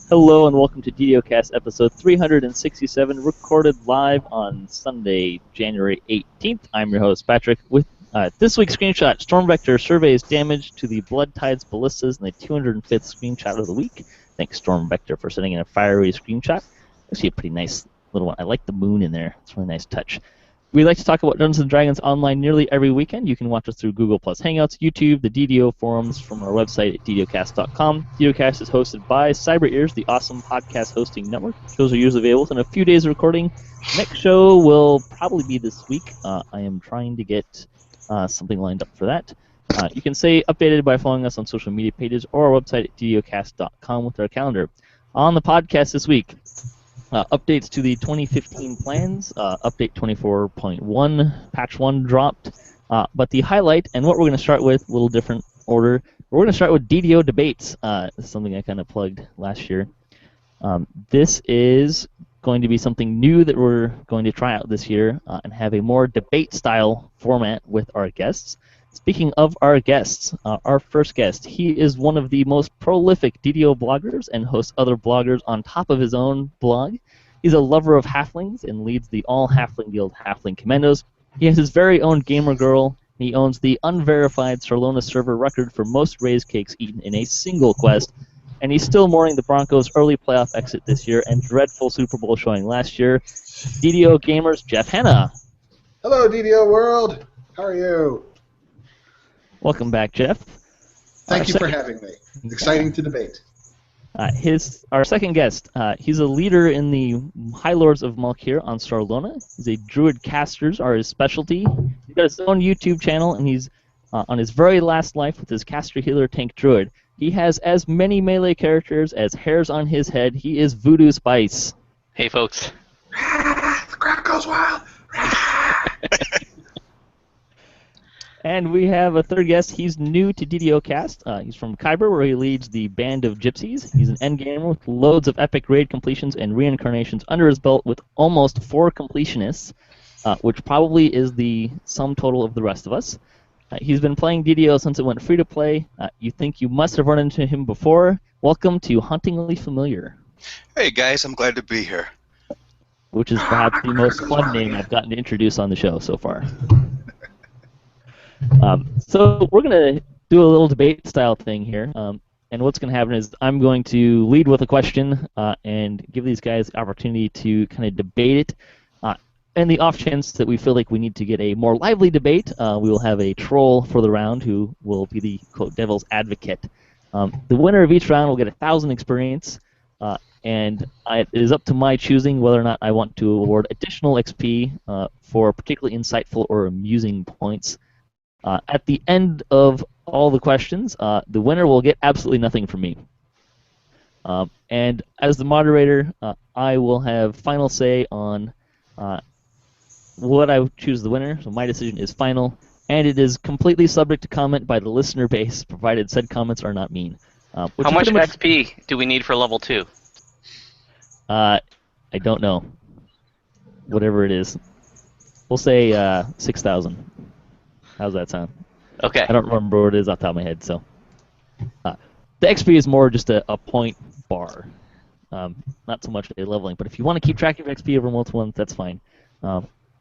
Hello and welcome to DDOCast episode 367, recorded live on Sunday, January 18th. I'm your host, Patrick, with this week's screenshot. Storm Vector surveys damage to the Blood Tides ballistas in the 205th screenshot of the week. Thanks, Storm Vector, for sending in a fiery screenshot. Actually, a pretty nice little one. I like the moon in there. It's a really nice touch. We like to talk about Dungeons & Dragons online nearly every weekend. You can watch us through Google Plus Hangouts, YouTube, the DDO forums from our website at DDOcast.com. DDOcast is hosted by Cyber Ears, the awesome podcast hosting network. Shows are usually available in a few days of recording. Next show will probably be this week. I am trying to get something lined up for that. You can stay updated by following us on social media pages or our website at DDOcast.com with our calendar. On the podcast this week, updates to the 2015 plans, update 24.1, patch 1 dropped, but the highlight, and what we're going to start with, a little different order, we're going to start with DDO Debates. This is something I kind of plugged last year. This is going to be something new that we're going to try out this year and have a more debate-style format with our guests. Speaking of our guests, our first guest, he is one of the most prolific DDO bloggers and hosts other bloggers on top of his own blog. He's a lover of halflings and leads the all-halfling guild Halfling Commandos. He has his very own gamer girl. He owns the unverified Sarlona server record for most raised cakes eaten in a single quest. And he's still mourning the Broncos' early playoff exit this year and dreadful Super Bowl showing last year. DDO Gamers, Geoff Hanna. Hello, DDO world. How are you? Welcome back, Geoff. Thank you for having me. Exciting to debate. Our second guest, he's a leader in the High Lords of Malkir on Sarlona. He's a druid casters are his specialty. He's got his own YouTube channel, and he's on his very last life with his caster healer tank druid. He has as many melee characters as hairs on his head. He is Voodu Spyce. Hey, folks. The crowd goes wild. And we have a third guest. He's new to DDOcast. He's from Khyber, where he leads the Band of Gypsies. He's an endgamer with loads of epic raid completions and reincarnations under his belt with almost 4 completionists, which probably is the sum total of the rest of us. He's been playing DDO since it went free-to-play. You think you must have run into him before. Welcome to Hauntingly Familiar. Hey, guys. I'm glad to be here. Which is perhaps the most fun name I've gotten to introduce on the show so far. So we're going to do a little debate-style thing here, and what's going to happen is I'm going to lead with a question and give these guys the opportunity to kind of debate it. And the off chance that we feel like we need to get a more lively debate, we will have a troll for the round who will be the, quote, devil's advocate. The winner of each round will get 1,000 experience, and it is up to my choosing whether or not I want to award additional XP for particularly insightful or amusing points. At the end of all the questions, the winner will get absolutely nothing from me. And as the moderator, I will have final say on what I choose the winner. So my decision is final, and it is completely subject to comment by the listener base, provided said comments are not mean. How much XP do we need for level 2? I don't know. Whatever it is. We'll say 6,000. How's that sound? Okay. I don't remember what it is off the top of my head, so. The XP is more just a point bar, not so much a leveling. But if you want to keep track of XP over multiple ones, that's fine.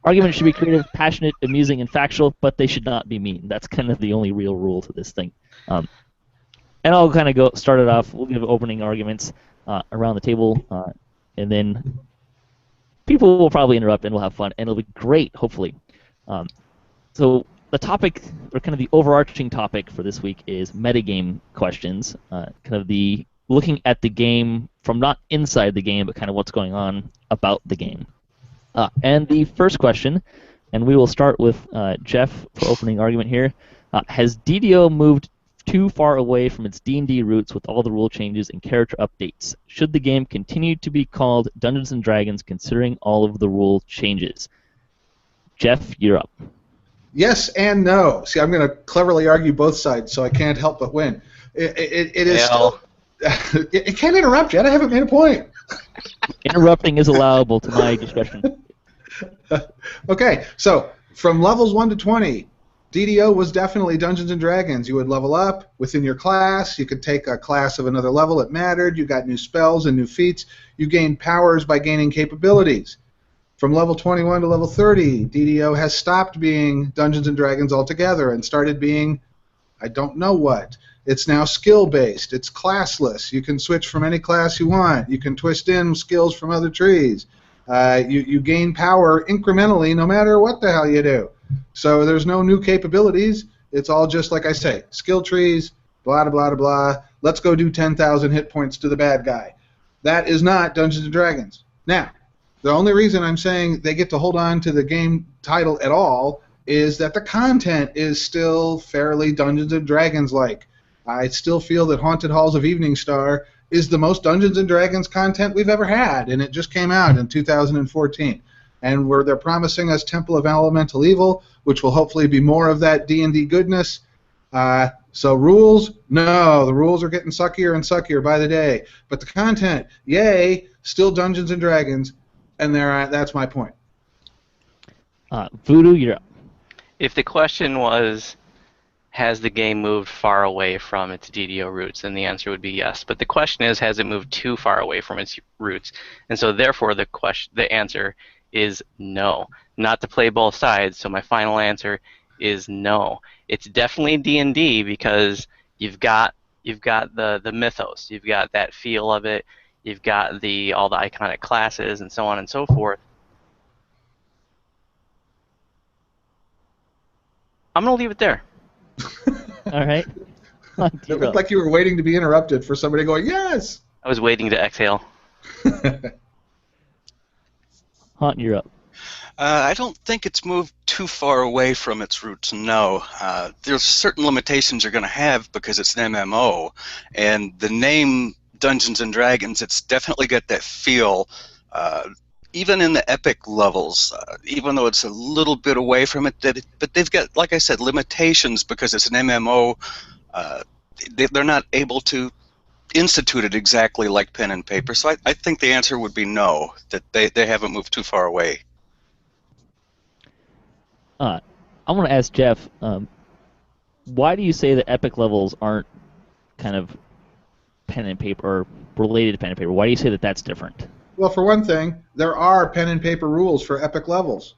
Arguments should be creative, passionate, amusing, and factual, but they should not be mean. That's kind of the only real rule to this thing. And I'll kind of start it off. We'll give opening arguments around the table, and then people will probably interrupt, and we'll have fun, and it'll be great, hopefully. So the topic, or kind of the overarching topic for this week, is metagame questions. Kind of the looking at the game from not inside the game, but kind of what's going on about the game. And the first question, and we will start with Geoff for opening argument here. Has DDO moved too far away from its D&D roots with all the rule changes and character updates? Should the game continue to be called Dungeons & Dragons considering all of the rule changes? Geoff, you're up. Yes and no. See, I'm going to cleverly argue both sides, so I can't help but win. It is still... It can't interrupt yet. I haven't made a point. Interrupting is allowable to my discretion. Okay, so from levels 1 to 20, DDO was definitely Dungeons & Dragons. You would level up within your class. You could take a class of another level. It mattered. You got new spells and new feats. You gained powers by gaining capabilities. From level 21 to level 30, DDO has stopped being Dungeons & Dragons altogether and started being, I don't know what. It's now skill-based. It's classless. You can switch from any class you want. You can twist in skills from other trees. You gain power incrementally no matter what the hell you do. So there's no new capabilities. It's all just, like I say, skill trees, blah, blah, blah, blah. Let's go do 10,000 hit points to the bad guy. That is not Dungeons & Dragons. Now, the only reason I'm saying they get to hold on to the game title at all is that the content is still fairly Dungeons & Dragons-like. I still feel that Haunted Halls of Evening Star is the most Dungeons & Dragons content we've ever had, and it just came out in 2014. And where they're promising us Temple of Elemental Evil, which will hopefully be more of that D&D goodness. So rules? No, the rules are getting suckier and suckier by the day. But the content, yay, still Dungeons & Dragons. And that's my point. Voodu, you're up. If the question was, has the game moved far away from its DDO roots, then the answer would be yes. But the question is, has it moved too far away from its roots? And so therefore the answer is no. Not to play both sides, so my final answer is no. It's definitely D&D because you've got the mythos, you've got that feel of it. You've got all the iconic classes and so on and so forth. I'm going to leave it there. All right. It looked like you were waiting to be interrupted for somebody going, yes! I was waiting to exhale. Haunt, you're up. I don't think it's moved too far away from its roots, no. There's certain limitations you're going to have because it's an MMO, and the name Dungeons & Dragons, it's definitely got that feel, even in the epic levels, even though it's a little bit away from it, but they've got, like I said, limitations because it's an MMO. They're not able to institute it exactly like pen and paper, so I think the answer would be no, that they haven't moved too far away. I want to ask Geoff, why do you say that epic levels aren't kind of pen and paper or related to pen and paper? Why do you say that that's different? Well, for one thing, there are pen and paper rules for epic levels.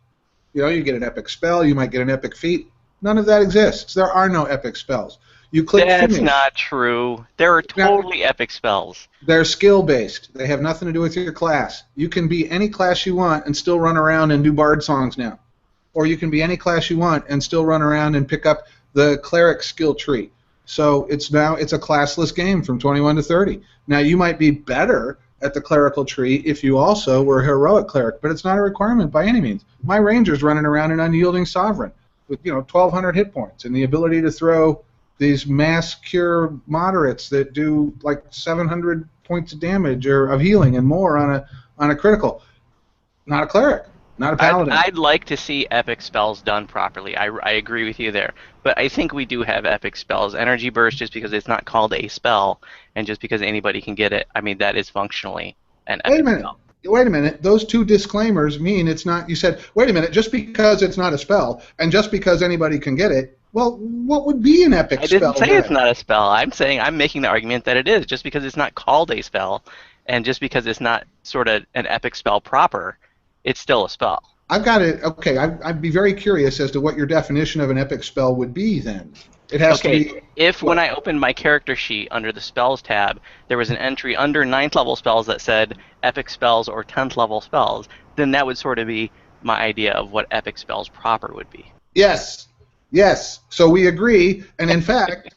You know, you get an epic spell, you might get an epic feat. None of that exists. There are no epic spells. You click That's finish. not true. There are totally epic spells. They're skill-based. They have nothing to do with your class. You can be any class you want and still run around and do bard songs now. Or you can be any class you want and still run around and pick up the cleric skill tree. So it's a classless game from 21 to 30. Now you might be better at the clerical tree if you also were a heroic cleric, but it's not a requirement by any means. My ranger's running around an unyielding sovereign with 1,200 hit points and the ability to throw these mass cure moderates that do like 700 points of damage or of healing and more on a critical. Not a cleric. Not a paladin. I'd like to see epic spells done properly. I agree with you there. But I think we do have epic spells. Energy Burst, just because it's not called a spell, and just because anybody can get it, I mean, that is functionally an epic spell. Wait a minute. Those two disclaimers mean it's not... You said, wait a minute, just because it's not a spell, and just because anybody can get it, well, what would be an epic spell? I didn't say it's not a spell. I'm making the argument that it is. Just because it's not called a spell, and just because it's not sort of an epic spell proper, it's still a spell. I've got it. Okay, I'd be very curious as to what your definition of an epic spell would be then. It has to be... If when I opened my character sheet under the spells tab, there was an entry under 9th level spells that said epic spells or 10th level spells, then that would sort of be my idea of what epic spells proper would be. Yes. Yes. So we agree, and in fact,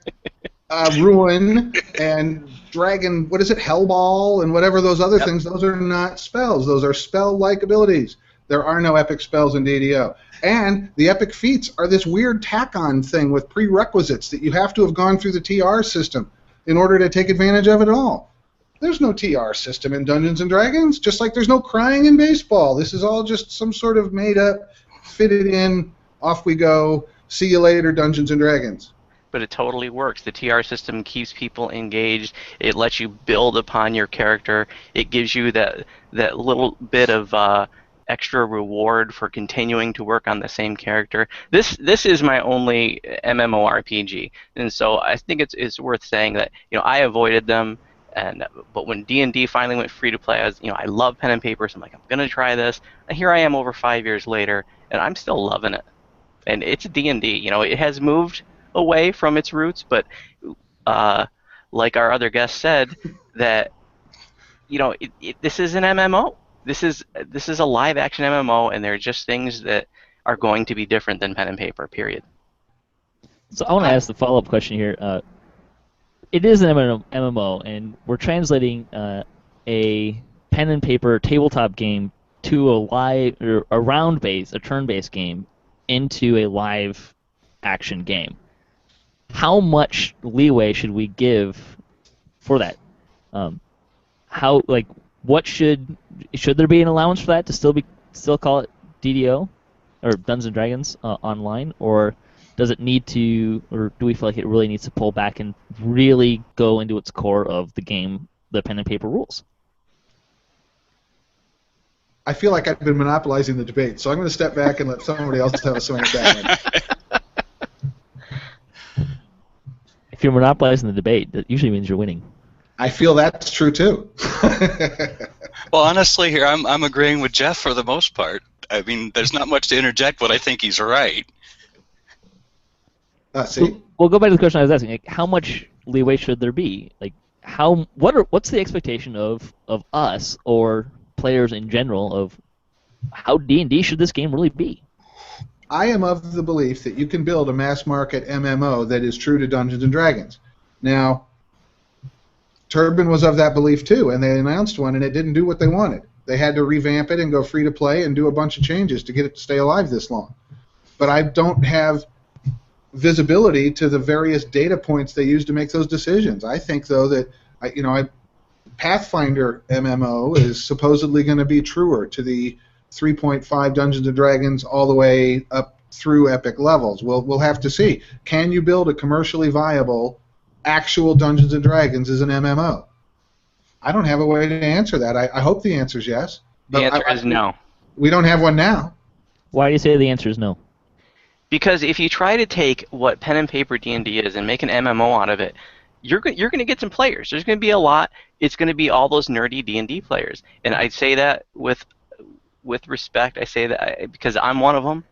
Ruin and Dragon, what is it, Hellball, and whatever those other things, those are not spells. Those are spell-like abilities. There are no epic spells in DDO. And the epic feats are this weird tack-on thing with prerequisites that you have to have gone through the TR system in order to take advantage of it all. There's no TR system in Dungeons & Dragons, just like there's no crying in baseball. This is all just some sort of made-up, fitted in, off we go, see you later, Dungeons & Dragons. But it totally works. The TR system keeps people engaged. It lets you build upon your character. It gives you that little bit of extra reward for continuing to work on the same character. This is my only MMORPG, and so I think it's worth saying that I avoided them. But when D&D finally went free to play, I love pen and paper, so I'm like, I'm gonna try this. And here I am over 5 years later, and I'm still loving it. And it's D&D. It has moved away from its roots, but like our other guest said, that this is an MMO. This is a live action MMO, and there are just things that are going to be different than pen and paper. Period. So I want to ask the follow-up question here. It is an MMO, and we're translating a pen and paper tabletop game to a round-based, a turn-based game into a live action game. How much leeway should we give for that? What should there be an allowance for that to still call it DDO or Dungeons and Dragons online, or does it need to, or do we feel like it really needs to pull back and really go into its core of the game, the pen and paper rules? I feel like I've been monopolizing the debate, so I'm going to step back and let somebody else have a swing at that one. If you're monopolizing the debate, that usually means you're winning. I feel that's true too. Well, honestly, here I'm agreeing with Geoff for the most part. I mean, there's not much to interject, but I think he's right. See? We'll go back to the question I was asking. Like, how much leeway should there be? Like, what's the expectation of us or players in general of how D&D should this game really be? I am of the belief that you can build a mass market MMO that is true to Dungeons and Dragons. Now, Turbine was of that belief too, and they announced one, and it didn't do what they wanted. They had to revamp it and go free to play and do a bunch of changes to get it to stay alive this long. But I don't have visibility to the various data points they use to make those decisions. I think, though, that Pathfinder MMO is supposedly going to be truer to the 3.5 Dungeons and Dragons all the way up through epic levels. We'll have to see. Can you build a commercially viable actual Dungeons and Dragons as an MMO? I don't have a way to answer that. I hope the answer is yes. The answer is no. We don't have one now. Why do you say the answer is no? Because if you try to take what pen and paper D&D is and make an MMO out of it, you're going to get some players. There's going to be a lot. It's going to be all those nerdy D&D players, and I say that with respect. I say that because I'm one of them.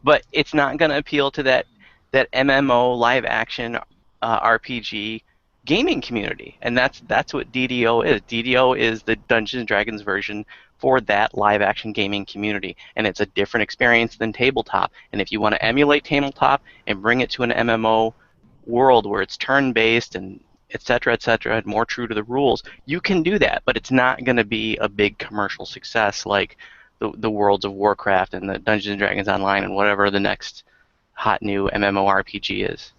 But it's not going to appeal to that MMO live action RPG gaming community, and that's what DDO is. DDO is the Dungeons and Dragons version for that live action gaming community, and it's a different experience than tabletop. And if you want to emulate tabletop and bring it to an MMO world where it's turn-based and etc., and more true to the rules, you can do that, but it's not going to be a big commercial success like the Worlds of Warcraft and the Dungeons and Dragons Online and whatever the next hot new MMORPG is.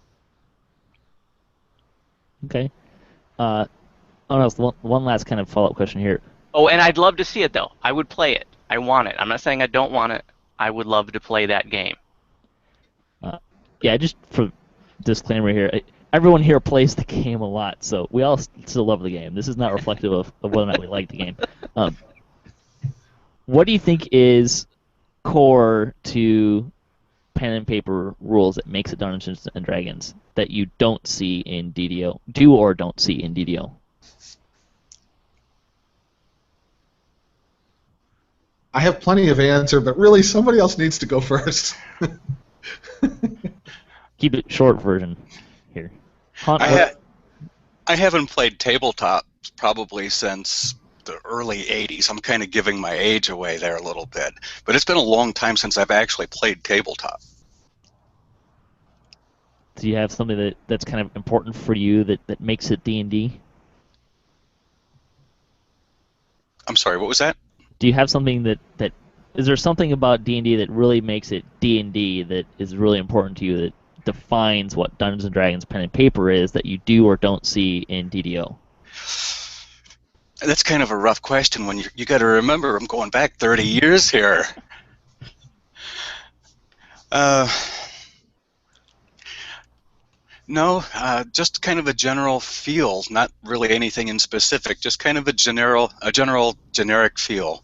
Okay. One last kind of follow-up question here. Oh, and I'd love to see it, though. I would play it. I want it. I'm not saying I don't want it. I would love to play that game. Yeah, just for disclaimer here, everyone here plays the game a lot, so we all still love the game. This is not reflective of whether or not we like the game. What do you think is core to pen and paper rules that makes it Dungeons and Dragons that you don't see in DDO? Do or don't see in DDO? I have plenty of answer, but really somebody else needs to go first. Keep it short version here. I haven't played tabletop probably since the early 80s. I'm kind of giving my age away there a little bit. But it's been a long time since I've actually played tabletop. Do you have something that's kind of important for you that makes it D&D? I'm sorry, what was that? Do you have something that is there something about D&D that really makes it D&D that is really important to you, that defines what Dungeons and Dragons pen and paper is, that you do or don't see in DDO? That's kind of a rough question when you got to remember I'm going back 30 years here. No, just kind of a general feel, not really anything in specific, just kind of a generic feel.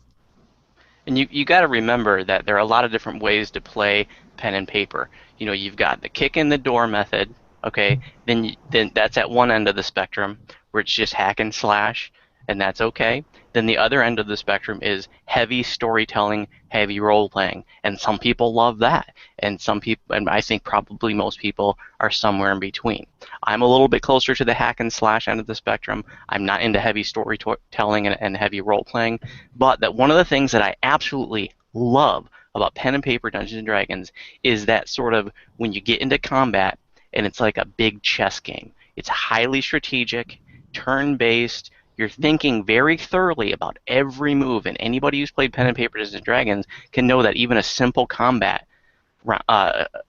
And you got to remember that there are a lot of different ways to play pen and paper. You know, you've got the kick in the door method, okay? Then that's at one end of the spectrum where it's just hack and slash, and that's okay. Then the other end of the spectrum is heavy storytelling, heavy role playing, and some people love that, and some people, and I think probably most people, are somewhere in between. I'm a little bit closer to the hack and slash end of the spectrum. I'm not into heavy storytelling and heavy role playing, but that one of the things that I absolutely love about pen and paper Dungeons and Dragons is that sort of when you get into combat and it's like a big chess game. It's highly strategic, turn-based. You're thinking very thoroughly about every move, and anybody who's played pen and paper Dungeons and Dragons can know that even a simple combat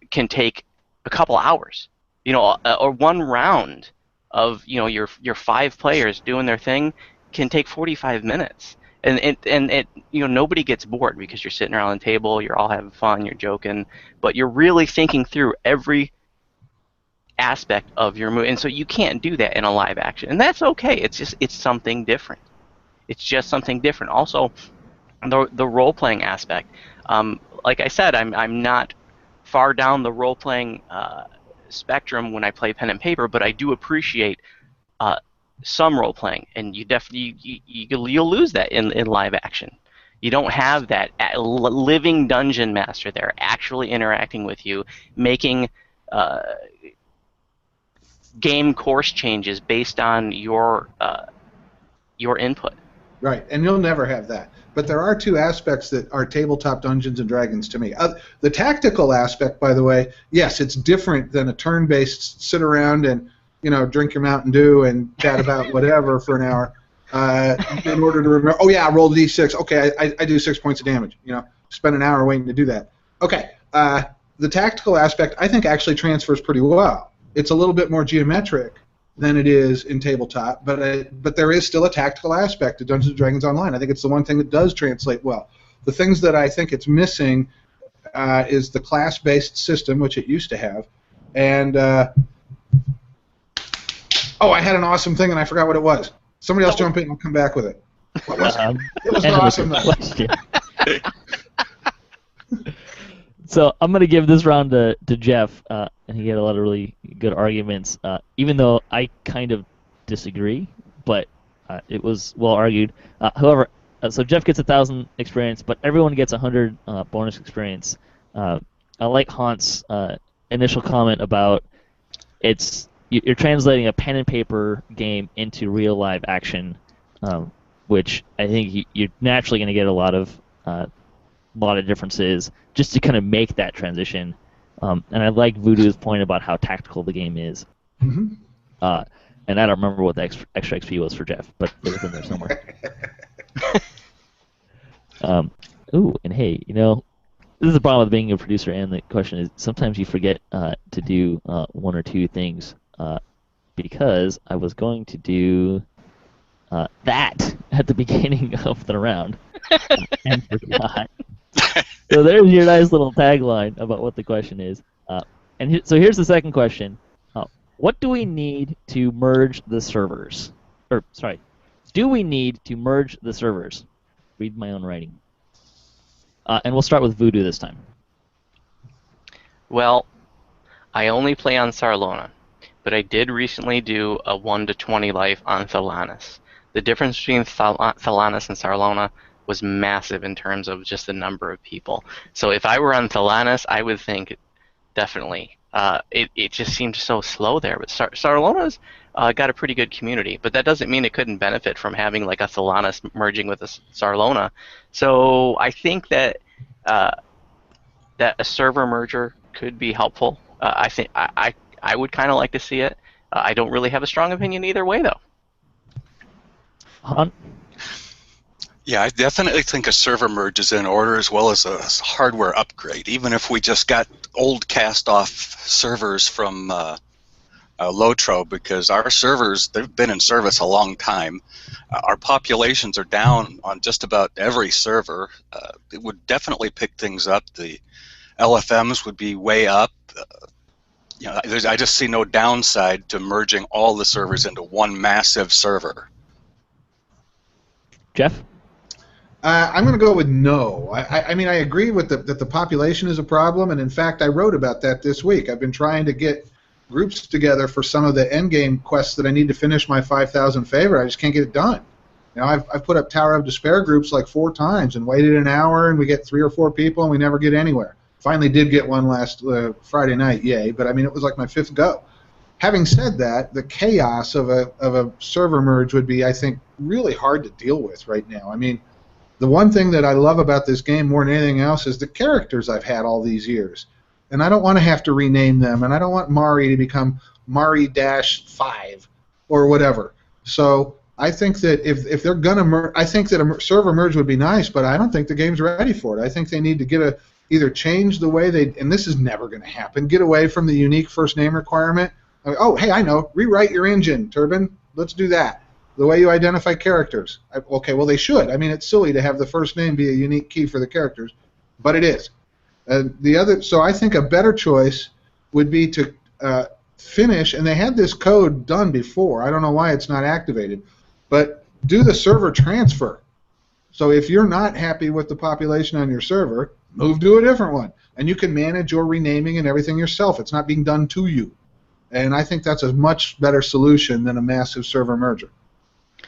can take a couple hours. You know, or one round of your 5 players doing their thing can take 45 minutes. And it nobody gets bored because you're sitting around the table, you're all having fun, you're joking, but you're really thinking through every aspect of your move, and so you can't do that in a live action, and that's okay. It's something different. It's just something different. Also, the role playing aspect. Like I said, I'm not far down the role playing spectrum when I play pen and paper, but I do appreciate some role playing, and you definitely you'll lose that in live action. You don't have that living dungeon master there actually interacting with you, making game course changes based on your input. Right, and you'll never have that. But there are 2 aspects that are tabletop Dungeons and Dragons to me. The tactical aspect, by the way, yes, it's different than a turn-based sit around and drink your Mountain Dew and chat about whatever for an hour in order to remember. Oh yeah, I rolled a d6. Okay, I do 6 points of damage. Spend an hour waiting to do that. Okay, the tactical aspect I think actually transfers pretty well. It's a little bit more geometric than it is in tabletop, but there is still a tactical aspect to Dungeons & Dragons Online. I think it's the one thing that does translate well. The things that I think it's missing is the class-based system, which it used to have, and I had an awesome thing and I forgot what it was. Somebody else jump in and I'll come back with it. What was it? It was an awesome thing. So I'm going to give this round to Geoff, and he had a lot of really good arguments, even though I kind of disagree, but it was well argued. However, so Geoff gets 1,000 experience, but everyone gets 100 bonus experience. I like Haunt's initial comment about you're translating a pen and paper game into real live action, which I think you're naturally going to get a lot of differences just to kind of make that transition. And I like Voodu's point about how tactical the game is. Mm-hmm. And I don't remember what the extra XP was for Geoff, but it was in there somewhere. And hey, this is the problem with being a producer, and the question is sometimes you forget to do 1 or 2 things, because I was going to do that at the beginning of the round and forgot. So there's your nice little tagline about what the question is. So here's the second question. What do we need to merge the servers? Do we need to merge the servers? Read my own writing. And we'll start with Voodu this time. Well, I only play on Sarlona, but I did recently do a 1 to 20 life on Thalanis. The difference between Thalanis and Sarlona was massive in terms of just the number of people. So if I were on Thalanis, I would think definitely. It just seemed so slow there. But Sarlona's got a pretty good community, but that doesn't mean it couldn't benefit from having like a Thalanis merging with a Sarlona. So I think that that a server merger could be helpful. I think I would kind of like to see it. I don't really have a strong opinion either way, though. Yeah, I definitely think a server merge is in order, as well as a hardware upgrade. Even if we just got old cast-off servers from Lotro, because our servers, they've been in service a long time. Our populations are down on just about every server. It would definitely pick things up. The LFMs would be way up. I just see no downside to merging all the servers into one massive server. Geoff? I'm going to go with no. I mean, I agree with that the population is a problem, and in fact, I wrote about that this week. I've been trying to get groups together for some of the endgame quests that I need to finish my 5,000 favor. I just can't get it done. You know, I've put up Tower of Despair groups like 4 times and waited an hour, and we get 3 or 4 people, and we never get anywhere. Finally did get one last Friday night, yay, but I mean, it was like my 5th go. Having said that, the chaos of a server merge would be, I think, really hard to deal with right now. I mean, the one thing that I love about this game more than anything else is the characters I've had all these years. And I don't want to have to rename them, and I don't want Mari to become Mari-5 or whatever. So I think that if they're going to merge, I think that a server merge would be nice, but I don't think the game's ready for it. I think they need to get either change the way they, and this is never going to happen, get away from the unique first name requirement. Oh, hey, I know, rewrite your engine, Turbine. Let's do that. The way you identify characters. Okay, well, they should. I mean, it's silly to have the first name be a unique key for the characters, but it is. So I think a better choice would be to finish, and they had this code done before. I don't know why it's not activated, but do the server transfer. So if you're not happy with the population on your server, move to a different one, and you can manage your renaming and everything yourself. It's not being done to you, and I think that's a much better solution than a massive server merger.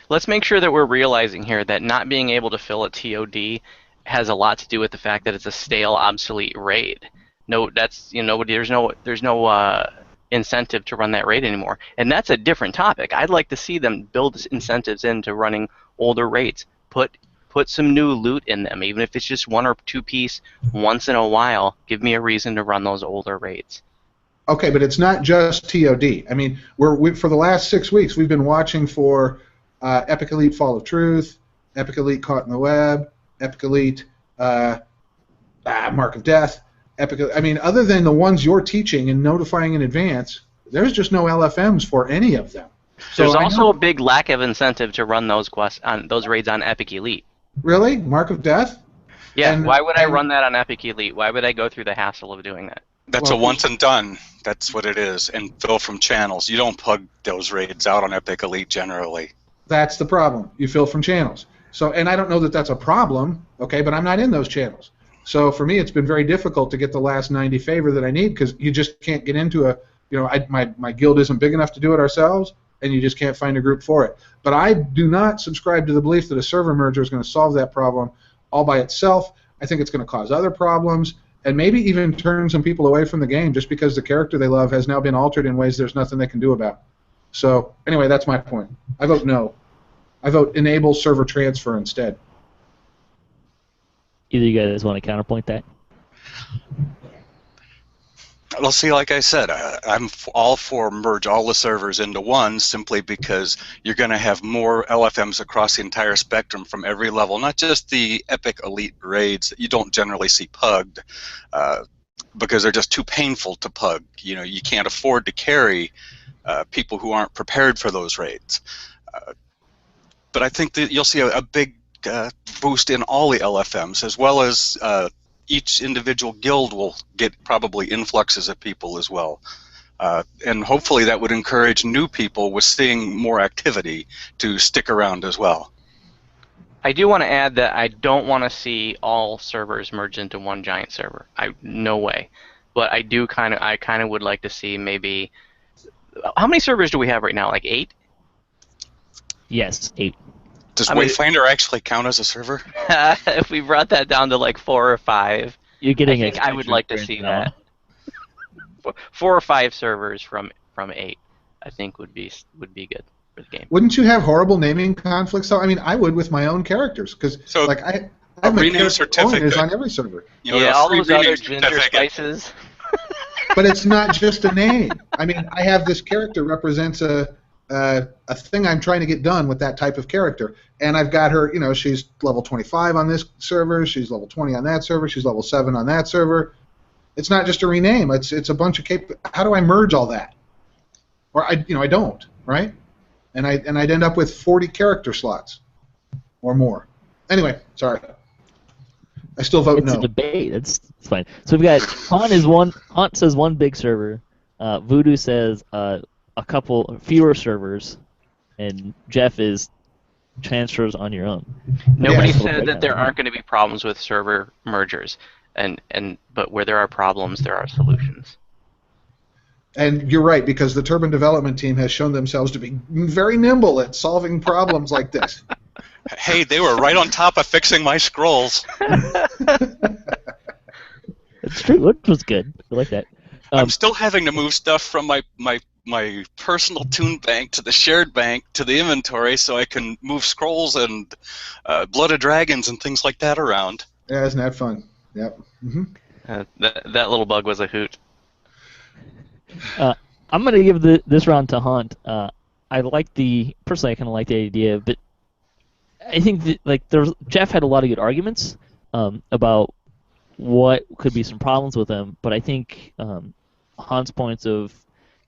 Let's make sure that we're realizing here that not being able to fill a TOD has a lot to do with the fact that it's a stale, obsolete raid. No, that's there's no incentive to run that raid anymore, and that's a different topic. I'd like to see them build incentives into running older raids. Put some new loot in them, even if it's just 1 or 2 piece once in a while. Give me a reason to run those older raids. Okay, but it's not just TOD. I mean, for the last 6 weeks we've been watching for Epic Elite Fall of Truth, Epic Elite Caught in the Web, Epic Elite Mark of Death, I mean, other than the ones you're teaching and notifying in advance, there's just no LFMs for any of them. So there's also a big lack of incentive to run those quests on those raids on Epic Elite. Really? Mark of Death? Yeah, why would I run that on Epic Elite? Why would I go through the hassle of doing that? That's a once and done. That's what it is. And fill from channels. You don't plug those raids out on Epic Elite generally. That's the problem. You fill from channels. So, and I don't know that that's a problem, okay, but I'm not in those channels. So for me, it's been very difficult to get the last 90 favor that I need because you just can't get into my guild isn't big enough to do it ourselves, and you just can't find a group for it. But I do not subscribe to the belief that a server merger is going to solve that problem all by itself. I think it's going to cause other problems and maybe even turn some people away from the game just because the character they love has now been altered in ways there's nothing they can do about. So anyway, that's my point. I vote no. I vote enable server transfer instead. Either you guys want to counterpoint that? Well, see, like I said, I'm all for merge all the servers into one simply because you're going to have more LFMs across the entire spectrum from every level, not just the Epic Elite raids that you don't generally see pugged because they're just too painful to pug. You know, you can't afford to carry people who aren't prepared for those raids. But I think that you'll see a big boost in all the LFMs, as well as each individual guild will get probably influxes of people as well. And hopefully that would encourage new people with seeing more activity to stick around as well. I do want to add that I don't want to see all servers merge into one giant server. No way. But I kind of would like to see maybe. How many servers do we have right now? Like 8? Yes, 8. Does Wayfinder actually count as a server? If we brought that down to like 4 or 5, you're getting. I would like to see that. 4 or 5 servers from 8, I think would be good for the game. Wouldn't you have horrible naming conflicts? I mean, I would with my own characters because like I have my rename certificate on every server. You know, yeah, all those other ginger spices. But it's not just a name. I mean, I have this character represents a thing I'm trying to get done with that type of character. And I've got her, you know, she's level 25 on this server, she's level 20 on that server, she's level 7 on that server. It's not just a rename, it's a bunch of how do I merge all that? Or I don't, right? And I'd end up with 40 character slots or more. Anyway, sorry. I still vote no. It's a debate. It's fine. So we've got Haunt says one big server. Voodu says a couple fewer servers, and Geoff is transfers on your own. Nobody Yeah. said that there aren't going to be problems with server mergers, but where there are problems, there are solutions. And you're right, because the Turbine development team has shown themselves to be very nimble at solving problems like this. Hey, they were right on top of fixing my scrolls. It's true. Which was good. I like that. I'm still having to move stuff from my personal toon bank to the shared bank to the inventory so I can move scrolls and Blood of Dragons and things like that around. Yeah, isn't that fun? Yep. Mm-hmm. That little bug was a hoot. I'm going to give this round to Haunt. I like personally, I kind of like the idea, but I think that Geoff had a lot of good arguments about what could be some problems with them, but I think Haunt's points of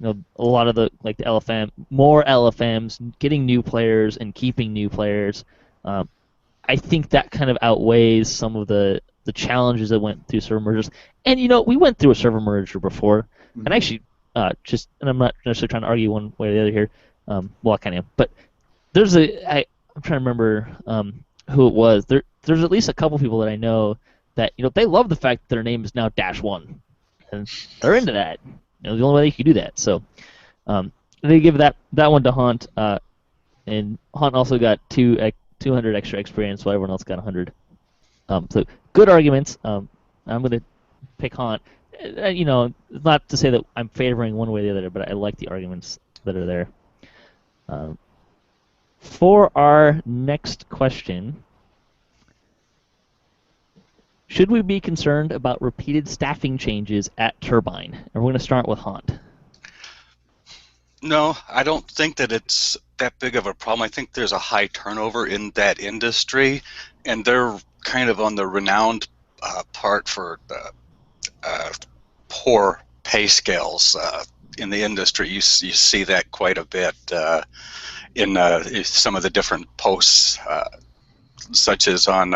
a lot of the LFM, more LFMs, getting new players and keeping new players, I think that kind of outweighs some of the challenges that went through server mergers. And we went through a server merger before, and actually and I'm not necessarily trying to argue one way or the other here. Well, I kind of am, but there's I'm trying to remember who it was. There's at least a couple people that I know that they love the fact that their name is now -1, and they're into that. The only way you can do that. So they give that one to Haunt, and Haunt also got 200 extra experience, while everyone else got 100. So good arguments. I'm going to pick Haunt. Not to say that I'm favoring one way or the other, but I like the arguments that are there. For our next question, should we be concerned about repeated staffing changes at Turbine? And we're going to start with Haunt. No, I don't think that it's that big of a problem. I think there's a high turnover in that industry, and they're kind of on the renowned part for poor pay scales in the industry. You see that quite a bit in some of the different posts, such as on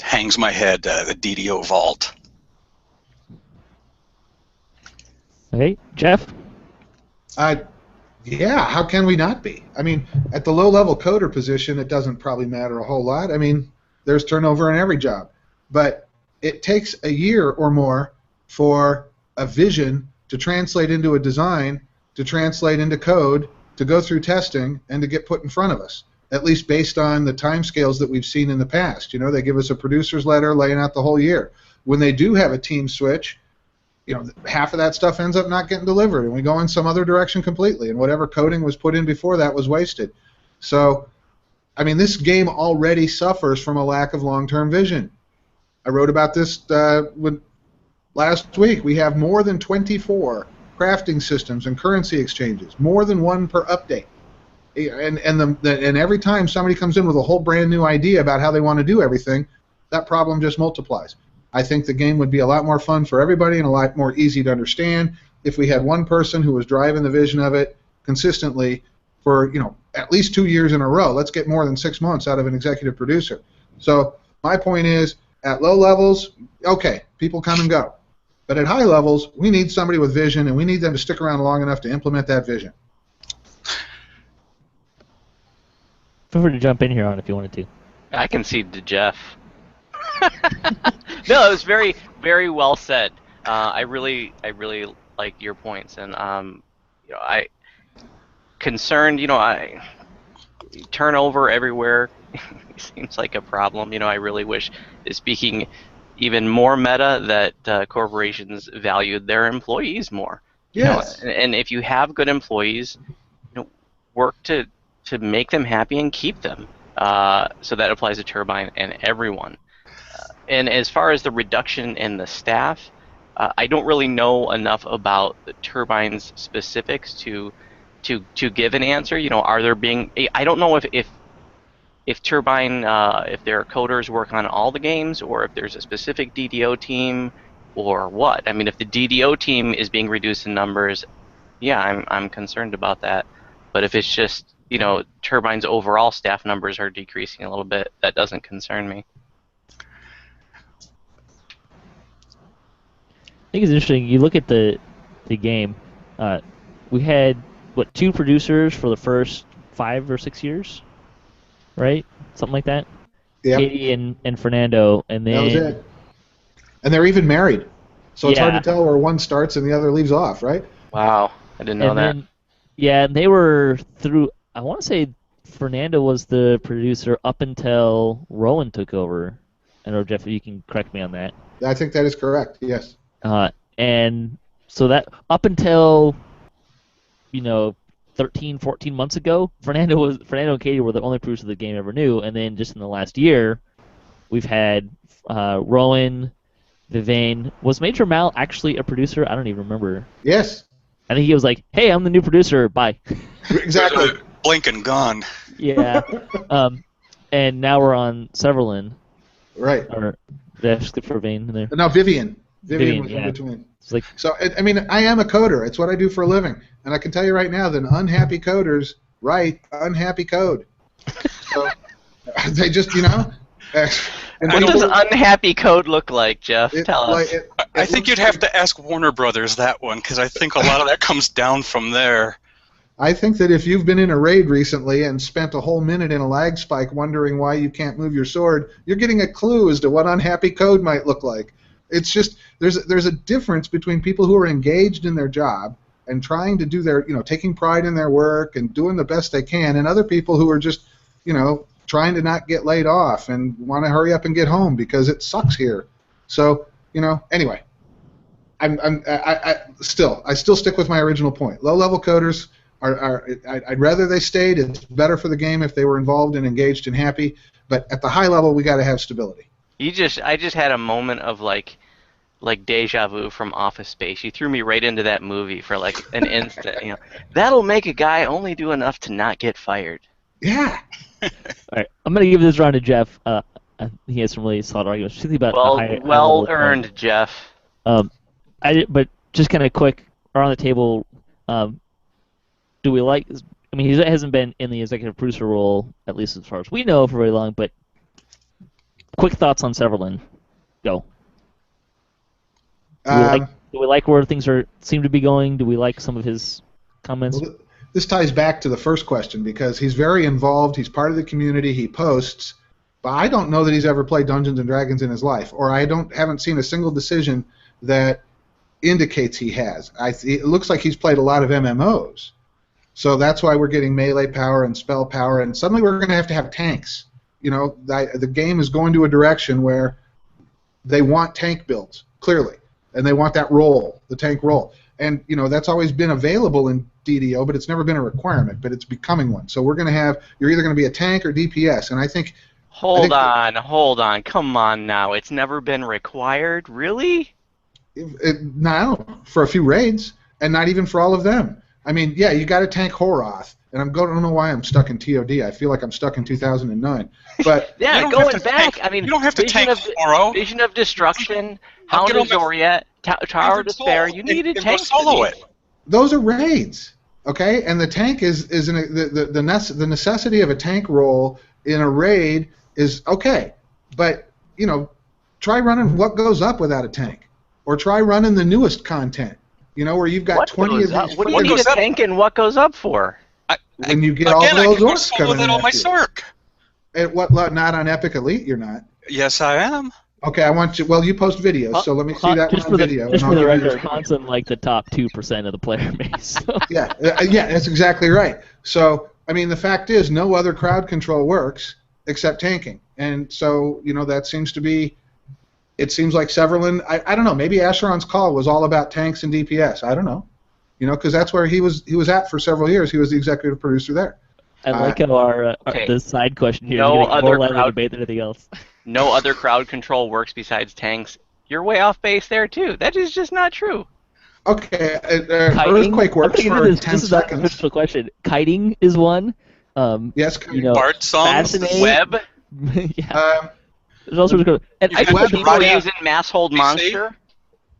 Hangs My Head, the DDO Vault. Okay, Geoff? Yeah, how can we not be? I mean, at the low-level coder position, it doesn't probably matter a whole lot. I mean, there's turnover in every job. But it takes a year or more for a vision to translate into a design, to translate into code, to go through testing, and to get put in front of us, at least based on the timescales that we've seen in the past. They give us a producer's letter laying out the whole year. When they do have a team switch, half of that stuff ends up not getting delivered, and we go in some other direction completely, and whatever coding was put in before that was wasted. So, I mean, this game already suffers from a lack of long-term vision. I wrote about this last week. We have more than 24 crafting systems and currency exchanges, more than one per update. And every time somebody comes in with a whole brand new idea about how they want to do everything, that problem just multiplies. I think the game would be a lot more fun for everybody and a lot more easy to understand if we had one person who was driving the vision of it consistently for at least 2 years in a row. Let's get more than 6 months out of an executive producer. So my point is, at low levels, okay, people come and go. But at high levels, we need somebody with vision, and we need them to stick around long enough to implement that vision. Feel free to jump in here on if you wanted to. I concede to Geoff. No, it was very, very well said. I really like your points, and I concerned. Turnover everywhere seems like a problem. I really wish, speaking even more meta, that corporations valued their employees more. Yes. And if you have good employees, work to make them happy and keep them. So that applies to Turbine and everyone. And as far as the reduction in the staff, I don't really know enough about the Turbine's specifics to give an answer. Are there being? I don't know if Turbine, if their coders work on all the games, or if there's a specific DDO team, or what. I mean, if the DDO team is being reduced in numbers, yeah, I'm concerned about that. But if it's just Turbine's overall staff numbers are decreasing a little bit, that doesn't concern me. I think it's interesting. You look at the game. We had 2 producers for the first 5 or 6 years. right? Something like that. Yep. Katie and Fernando, and then That was it. And they're even married, so it's hard Yeah. to tell where one starts and the other leaves off, right? Wow, I didn't know and that. then yeah, they were through. I want to say Fernando was the producer up until Rowan took over. I don't know, Jeff, if you can correct me on that. I think that is correct. Yes. And so that up until 13, 14 months ago, Fernando and Katie were the only producers the game ever knew, and then just in the last year, we've had Rowan, Vivain. Was Major Mal actually a producer? I don't even remember. Yes. I think he was like, "Hey, I'm the new producer. Bye." Exactly. Blink and gone. Yeah. And now we're on Severlin. Right. Or did I skip for Vane in there? No, Vivian. Vivian was yeah. in between. It's like, So, I mean, I am a coder. It's what I do for a living. And I can tell you right now that unhappy coders write unhappy code. So, they just, And What does unhappy code look like, Jeff? Tell us. I think you'd have to ask Warner Brothers that one, because I think a lot of that comes down from there. I think that if you've been in a raid recently and spent a whole minute in a lag spike wondering why you can't move your sword, you're getting a clue as to what unhappy code might look like. It's just there's a difference between people who are engaged in their job and trying to do their, taking pride in their work and doing the best they can, and other people who are just, trying to not get laid off and want to hurry up and get home because it sucks here. So, anyway, I still stick with my original point. Low-level coders I'd rather they stayed. It's better for the game if they were involved and engaged and happy. But at the high level, we got to have stability. I just had a moment of like deja vu from Office Space. You threw me right into that movie for like an instant. That'll make a guy only do enough to not get fired. Yeah. All right, I'm gonna give this round to Jeff. He has some really solid arguments, particularly about well earned, Jeff. But just kind of quick around the table. Do we like? I mean, he hasn't been in the executive producer role, at least as far as we know, for very long. But quick thoughts on Severlin. Go. Do we like where things seem to be going? Do we like some of his comments? Well, this ties back to the first question because he's very involved. He's part of the community. He posts, but I don't know that he's ever played Dungeons and Dragons in his life, or I haven't seen a single decision that indicates he has. It looks like he's played a lot of MMOs. So that's why we're getting melee power and spell power, and suddenly we're going to have tanks. The game is going to a direction where they want tank builds, clearly, and they want that role, the tank role. And, that's always been available in DDO, but it's never been a requirement, but it's becoming one. So you're either going to be a tank or DPS, and I think... Hold on, come on now. It's never been required? Really? No, for a few raids, and not even for all of them. I mean, yeah, you got to tank Horoth, and I don't know why I'm stuck in TOD. I feel like I'm stuck in 2009. But yeah, going back, I mean, you don't have to tank Horo. Vision of Destruction, Hound of Zoriat, Tower of Despair. You need a tank. Solo it. Those are raids, okay? And the tank the necessity of a tank role in a raid is okay, but try running what goes up without a tank, or try running the newest content. Where you've got 20 of these. What do you need a tank and what goes up for? When you get all those orcs coming in. On my Cirque. Not on Epic Elite, you're not. Yes, I am. Okay, I want you. Well, you post videos, so let me see that one on video. Just for the record, Han's in like the top 2% of the player base. So. Yeah, that's exactly right. So, I mean, the fact is, no other crowd control works except tanking, and so that seems to be. It seems like Severlin. I don't know. Maybe Asheron's Call was all about tanks and DPS. I don't know. Because that's where he was at for several years. He was the executive producer there. I like how the side question here is getting more light of debate than anything else. No other crowd control works besides tanks. You're way off base there too. That is just not true. Okay, Earthquake works for 10 This is not an official question. Kiting is one. Yes, Bard songs. Web. Yeah. There's also and I think people are using Mass Hold Monster.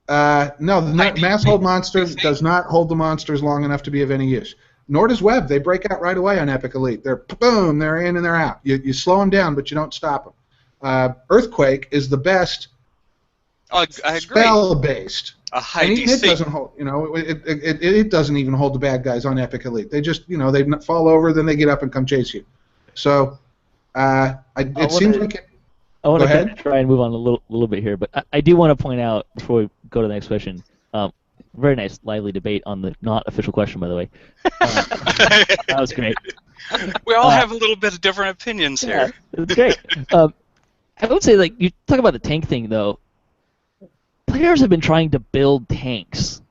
No, Mass Hold Monster does not hold the monsters long enough to be of any use. Nor does Web. They break out right away on Epic Elite. They're boom, they're in and they're out. You slow them down, but you don't stop them. Earthquake is the best spell-based. A high and DC. It doesn't hold. It doesn't even hold the bad guys on Epic Elite. They just, they fall over, then they get up and come chase you. So. It seems like it. I want Go to ahead. try and move on a little bit here, but I do want to point out before we go to the next question. Very nice, lively debate on the not official question, by the way. That was great. We all have a little bit of different opinions Yeah, here. it's great. I would say, like, you talk about the tank thing, though. Players have been trying to build tanks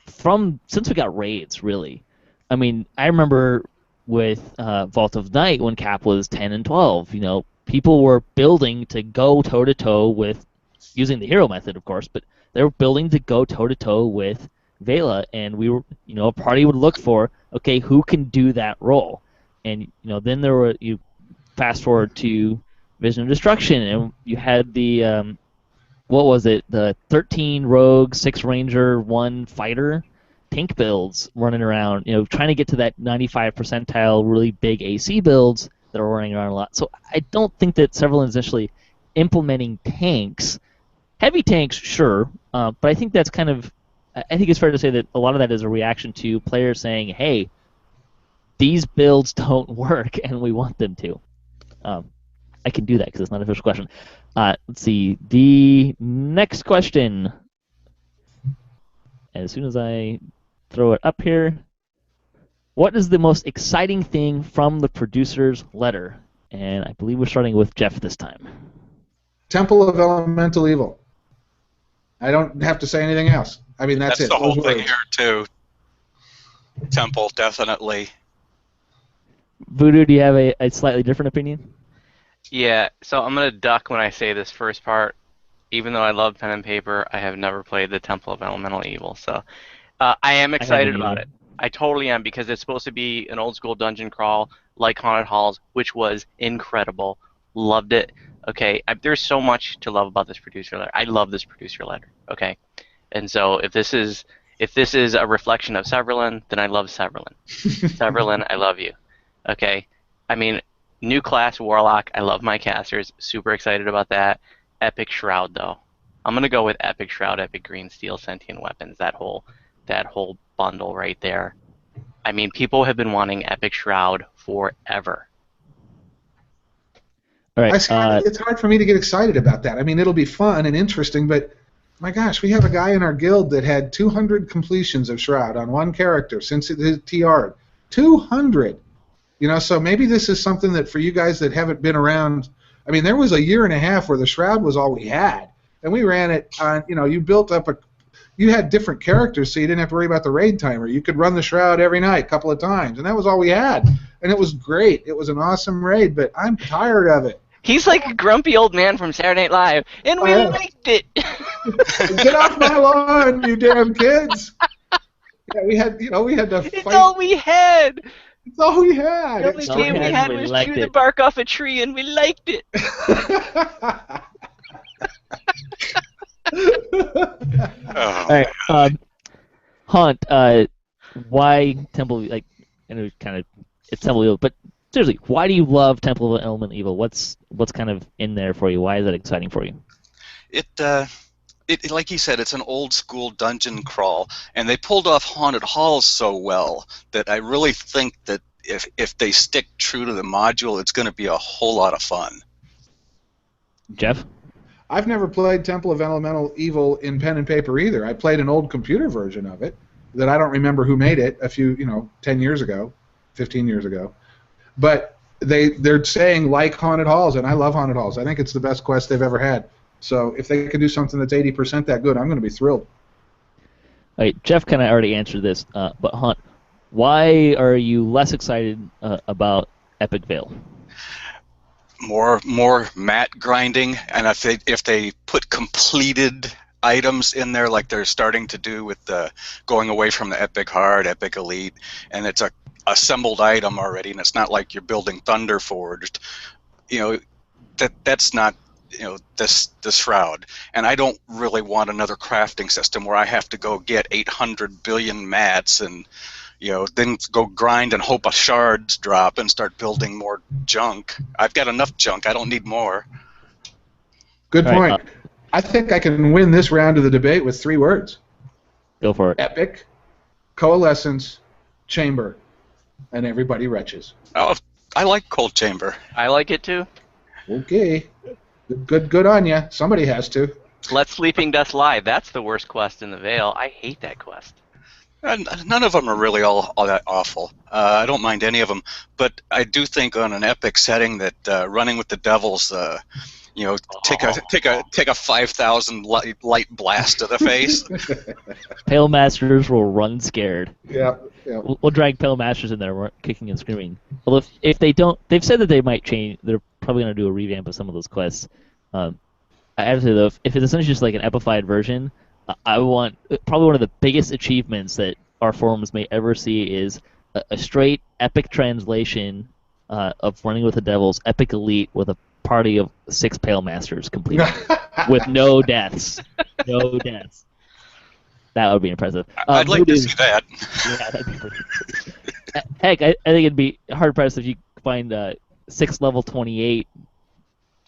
since we got raids, really. I mean, I remember with Vault of Night when Cap was 10 and 12. You know, people were building to go toe-to-toe with, using the hero method, of course, but they were building to go toe-to-toe with Vela, and we were, a party would look for, okay, who can do that role? And, then you fast forward to Vision of Destruction, and you had the, what was it, the 13 rogue, 6 ranger, 1 fighter tank builds running around, trying to get to that 95 percentile, really big AC builds that are running around a lot. So I don't think that Several is actually implementing tanks. Heavy tanks, sure, but I think that's I think it's fair to say that a lot of that is a reaction to players saying, hey, these builds don't work, and we want them to. I can do that because it's not an official question. Let's see. The next question, as soon as I throw it up here, what is the most exciting thing from the producer's letter? And I believe we're starting with Geoff this time. Temple of Elemental Evil. I don't have to say anything else. I mean, that's it. The whole Those thing words. here, too. Temple, definitely. Voodu, do you have a slightly different opinion? Yeah, so I'm going to duck when I say this first part. Even though I love pen and paper, I have never played the Temple of Elemental Evil. So I am excited about it. I totally am, because it's supposed to be an old school dungeon crawl like Haunted Halls, which was incredible. Loved it. Okay, there's so much to love about this producer letter. I love this producer letter. Okay, and so if this is a reflection of Severlin, then I love Severlin. Severlin, I love you. Okay, I mean, new class Warlock. I love my casters. Super excited about that. Epic Shroud, though. I'm gonna go with Epic Shroud, Epic Green Steel, Sentient Weapons. That whole bundle right there. I mean, people have been wanting Epic Shroud forever. All right. It's hard for me to get excited about that. I mean, it'll be fun and interesting, but my gosh, we have a guy in our guild that had 200 completions of Shroud on one character since it is TR'd. 200! So maybe this is something that for you guys that haven't been around, I mean, there was a year and a half where the Shroud was all we had, and we ran it on, you built up you had different characters, so you didn't have to worry about the raid timer. You could run the Shroud every night, a couple of times, and that was all we had. And it was great. It was an awesome raid, but I'm tired of it. He's like a grumpy old man from Saturday Night Live, and we liked it. Get off my lawn, you damn kids! Yeah, we had to fight. It's all we had. It's all we had. The only game we had was chew the bark off a tree, and we liked it. All right, Haunt. Why Temple? Like, I know it's Temple Evil, but seriously, why do you love Temple of Elemental Evil? What's kind of in there for you? Why is that exciting for you? It like you said, it's an old school dungeon crawl, and they pulled off Haunted Halls so well that I really think that if they stick true to the module, it's going to be a whole lot of fun. Geoff? I've never played Temple of Elemental Evil in pen and paper either. I played an old computer version of it that I don't remember who made it a few, 10 years ago, 15 years ago. But they're saying like Haunted Halls, and I love Haunted Halls. I think it's the best quest they've ever had. So if they can do something that's 80% that good, I'm going to be thrilled. All right, Geoff kind of already answered this, but Haunt, why are you less excited about Epic Veil? More mat grinding, and if they put completed items in there like they're starting to do with the going away from the Epic Hard, Epic Elite, and it's a assembled item already, and it's not like you're building Thunder Forged, that's not the Shroud. And I don't really want another crafting system where I have to go get 800 billion mats and then go grind and hope a shards drop and start building more junk. I've got enough junk. I don't need more. Good point. I think I can win this round of the debate with 3 words. Go for it. Epic, Coalescence, Chamber, and everybody retches. Oh, I like Cold Chamber. I like it too. Okay. Good on you. Somebody has to. Let Sleeping Death Lie. That's the worst quest in the Vale. I hate that quest. None of them are really all that awful. I don't mind any of them, but I do think on an epic setting that running with the devils, take a 5,000 light blast to the face. Pale Masters will run scared. Yeah. We'll drag Pale Masters in there, kicking and screaming. Well, if they don't, they've said that they might change. They're probably going to do a revamp of some of those quests. I have to say though, if it's essentially just like an epified version, I want probably one of the biggest achievements that our forums may ever see is a straight epic translation of Running with the Devils, Epic Elite with a party of 6 Pale Masters completed with no deaths. No deaths. That would be impressive. I'd like to see that. Yeah, that'd be pretty cool. Heck, I think it'd be hard-pressed if you find 6 level 28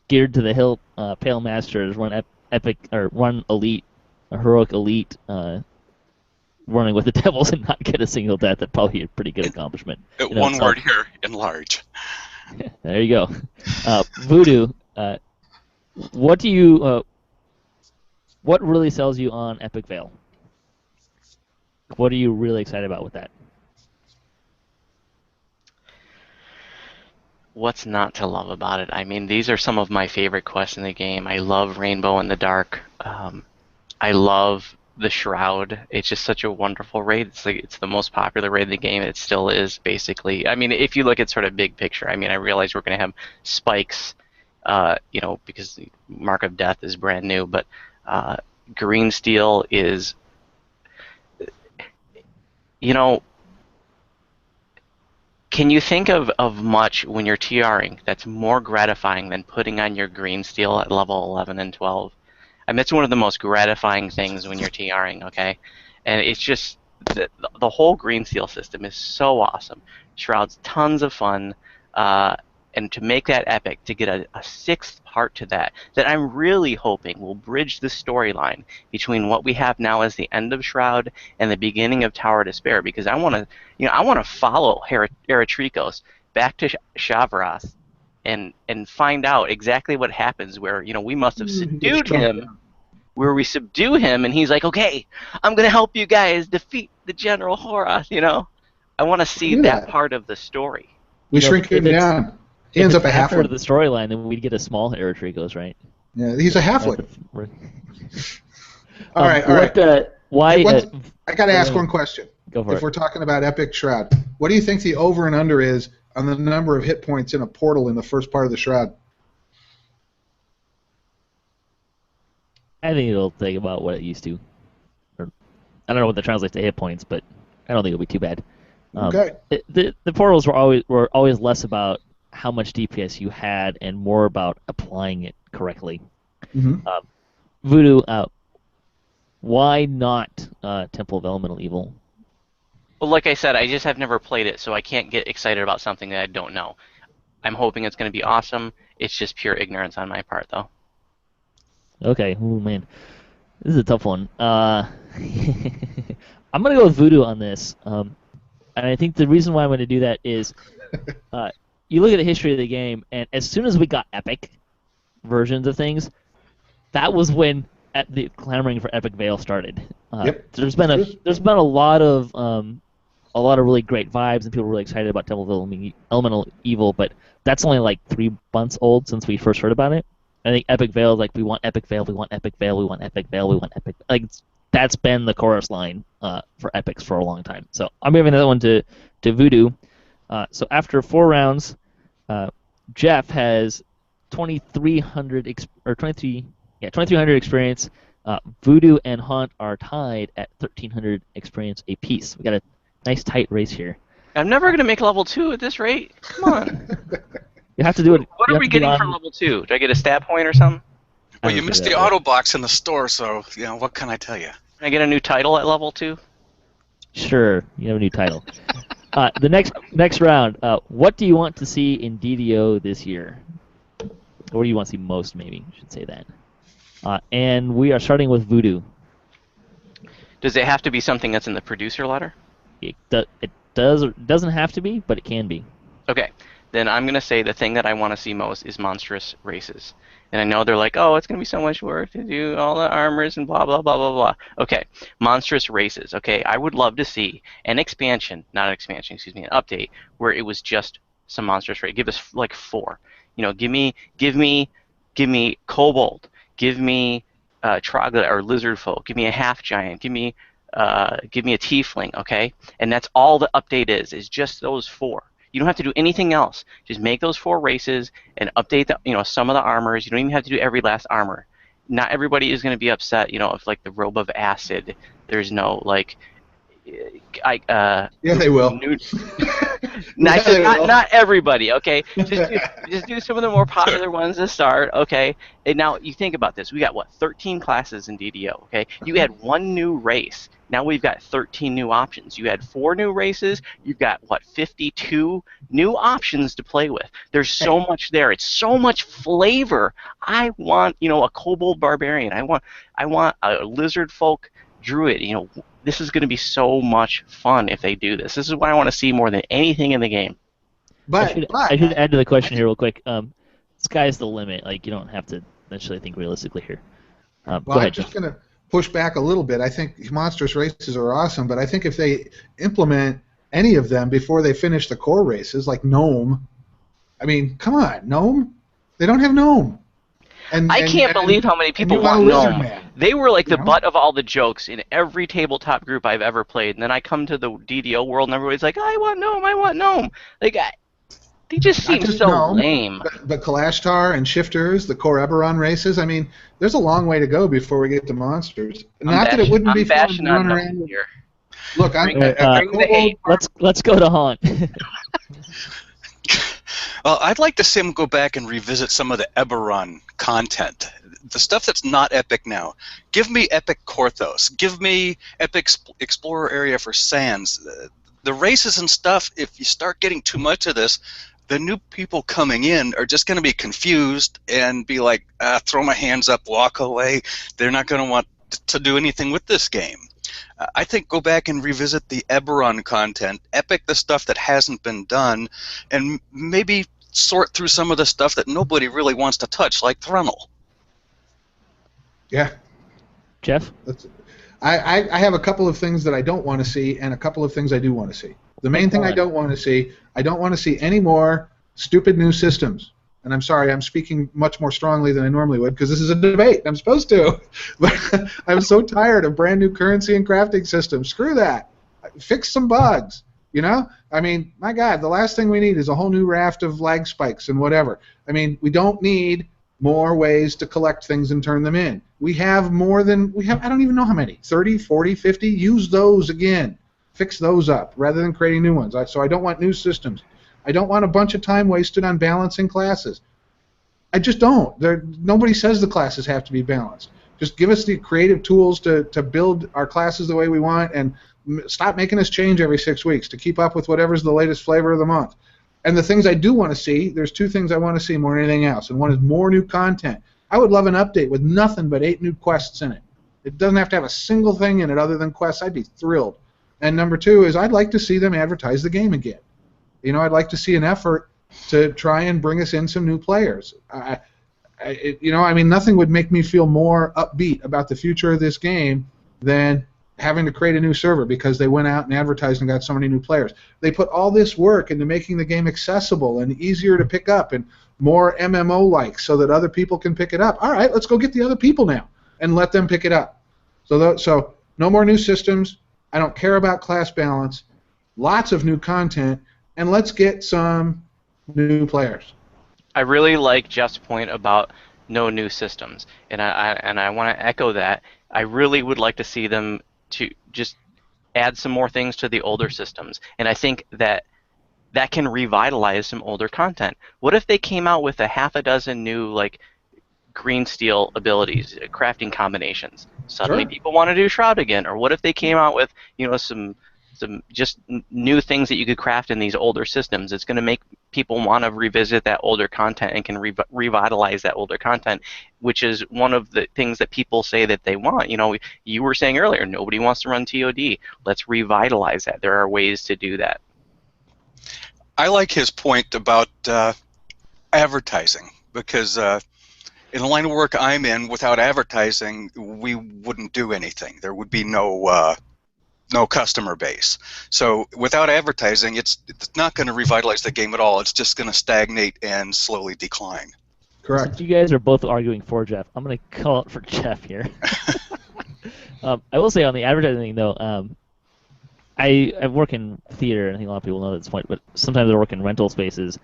geared to the hilt Pale Masters run epic or run elite, a heroic elite running with the devils and not get a single death. That'd probably be a pretty good accomplishment. One word here, enlarge. There you go. Voodu, what do you what really sells you on Epic Vale? What are you really excited about with that? What's not to love about it? I mean, these are some of my favorite quests in the game. I love Rainbow in the Dark. I love the Shroud. It's just such a wonderful raid. It's the most popular raid in the game. It still is, basically. I mean, if you look at sort of big picture, I mean, I realize we're going to have spikes, because Mark of Death is brand new, but Green Steel is, can you think of much when you're TRing that's more gratifying than putting on your Green Steel at level 11 and 12? I mean, it's one of the most gratifying things when you're TRing, okay? And it's just, the whole Green Steel system is so awesome. Shroud's tons of fun, and to make that epic, to get a 6th part to that I'm really hoping will bridge the storyline between what we have now as the end of Shroud and the beginning of Tower of Despair, because I want to follow Eretrikos back to Shavras and find out exactly what happens where, we must have subdued him, where we subdue him, and he's like, okay, I'm going to help you guys defeat the General Horath, I want to see that part of the story. We shrink him down. He ends up a halfling. After the storyline, then we'd get a small Eretrikos, right? Yeah, he's a halfling. All right. Why? I got to ask one question. Go for it. If we're talking about Epic Shroud, what do you think the over and under is on the number of hit points in a portal in the first part of the Shroud? I think it'll take about what it used to. I don't know what that translates to hit points, but I don't think it'll be too bad. Okay. The portals were always less about how much DPS you had and more about applying it correctly. Mm-hmm. Voodu, why not Temple of Elemental Evil? Well, like I said, I just have never played it, so I can't get excited about something that I don't know. I'm hoping it's going to be awesome. It's just pure ignorance on my part, though. Okay, oh man, this is a tough one. I'm going to go with Voodu on this, and I think the reason why I'm going to do that is you look at the history of the game, and as soon as we got epic versions of things, that was when the clamoring for Epic Vale started. Yep. There's been a lot of really great vibes, and people are really excited about Temple of Elemental Evil, but that's only like 3 months old since we first heard about it. I think Epic Vale is like, we want Epic Vale, we want Epic Vale, we want Epic Vale, we want Epic. Like, that's been the chorus line for epics for a long time. So I'm giving that one to Voodu. So after 4 rounds, Geoff has 2,300 experience. Voodu and Haunt are tied at 1,300 experience apiece. We got a nice tight race here. I'm never going to make level 2 at this rate. Come on. You have to do it. What are we getting for level 2? Do I get a stat point or something? Well, you missed the auto box in the store, so what can I tell you? Can I get a new title at level 2? Sure, you have a new title. The next round. What do you want to see in DDO this year? What do you want to see most? Maybe I should say that. And we are starting with Voodu. Does it have to be something that's in the producer letter? It doesn't have to be, but it can be. Okay. then I'm going to say the thing that I want to see most is monstrous races. And I know they're like, oh, it's going to be so much work to do all the armors and blah, blah, blah, blah, blah. Okay, monstrous races. Okay, I would love to see an expansion, not an expansion, excuse me, an update where it was just some monstrous race. Give us like 4. You know, give me kobold. Give me troglodyte or lizard folk. Give me a half giant. Give me a tiefling. Okay, and that's all the update is just those 4. You don't have to do anything else. Just make those 4 races and update the, some of the armors. You don't even have to do every last armor. Not everybody is going to be upset, if like the robe of acid, there's no like, yeah, they will. Not everybody, okay? Just do some of the more popular ones to start, okay? And now you think about this. We got, 13 classes in DDO, okay? You had 1 new race. Now we've got 13 new options. You had 4 new races. You've got, 52 new options to play with. There's so much there. It's so much flavor. I want, a kobold barbarian. I want a lizard folk druid. This is going to be so much fun if they do this. This is what I want to see more than anything in the game. But I should add to the question here real quick. Sky's the limit. Like, you don't have to necessarily think realistically here. Go ahead, I'm just going to push back a little bit. I think monstrous races are awesome, but I think if they implement any of them before they finish the core races, like Gnome, I mean, come on, Gnome? They don't have Gnome. I can't believe how many people want Gnome. They were like the butt of all the jokes in every tabletop group I've ever played. And then I come to the DDO world and everybody's like, I want Gnome. Like, they just seem so lame. But Kalashtar and Shifters, the core Eberron races, I mean, there's a long way to go before we get to monsters. Not that it wouldn't be fun to run around here. Look, let's go to Haunt. Well, I'd like to see them go back and revisit some of the Eberron content. The stuff that's not epic now. Give me epic Korthos. Give me epic explorer area for Sands. The races and stuff, if you start getting too much of this, the new people coming in are just going to be confused and be like, throw my hands up, walk away. They're not going to want to do anything with this game. I think go back and revisit the Eberron content, epic the stuff that hasn't been done, and maybe sort through some of the stuff that nobody really wants to touch, like Thrunel. Yeah. Geoff? I have a couple of things that I don't want to see and a couple of things I do want to see. The main thing I don't want to see any more stupid new systems. And I'm sorry, I'm speaking much more strongly than I normally would because this is a debate. I'm supposed to. But I'm so tired of brand new currency and crafting systems. Screw that. Fix some bugs. I mean, my God, the last thing we need is a whole new raft of lag spikes and whatever. I mean, we don't need more ways to collect things and turn them in. We have more than I don't even know how many. 30, 40, 50. Use those again. Fix those up rather than creating new ones. So I don't want new systems. I don't want a bunch of time wasted on balancing classes. I just don't. Nobody says the classes have to be balanced. Just give us the creative tools to build our classes the way we want and stop making us change every 6 weeks to keep up with whatever's the latest flavor of the month. And the things I do want to see, there's 2 things I want to see more than anything else, and one is more new content. I would love an update with nothing but 8 new quests in it. It doesn't have to have a single thing in it other than quests. I'd be thrilled. And number 2 is I'd like to see them advertise the game again. I'd like to see an effort to try and bring us in some new players. I mean, nothing would make me feel more upbeat about the future of this game than having to create a new server because they went out and advertised and got so many new players. They put all this work into making the game accessible and easier to pick up and more MMO-like so that other people can pick it up. All right, let's go get the other people now and let them pick it up. So no more new systems. I don't care about class balance. Lots of new content. And let's get some new players. I really like Jeff's point about no new systems, and I want to echo that. I really would like to see them to just add some more things to the older systems, and I think that can revitalize some older content. What if they came out with a half a dozen new green steel abilities, crafting combinations? Suddenly people want to do Shroud again. Or what if they came out with some just new things that you could craft in these older systems? It's going to make people want to revisit that older content and can revitalize that older content, which is one of the things that people say that they want. You were saying earlier, nobody wants to run TOD. Let's revitalize that. There are ways to do that. I like his point about advertising, because in the line of work I'm in, without advertising, we wouldn't do anything. There would be no customer base. So without advertising, it's not going to revitalize the game at all. It's just going to stagnate and slowly decline. Correct. Since you guys are both arguing for Geoff, I'm going to call it for Geoff here. I will say on the advertising thing, though, I work in theater, and I think a lot of people know at this point, but sometimes I work in rental spaces,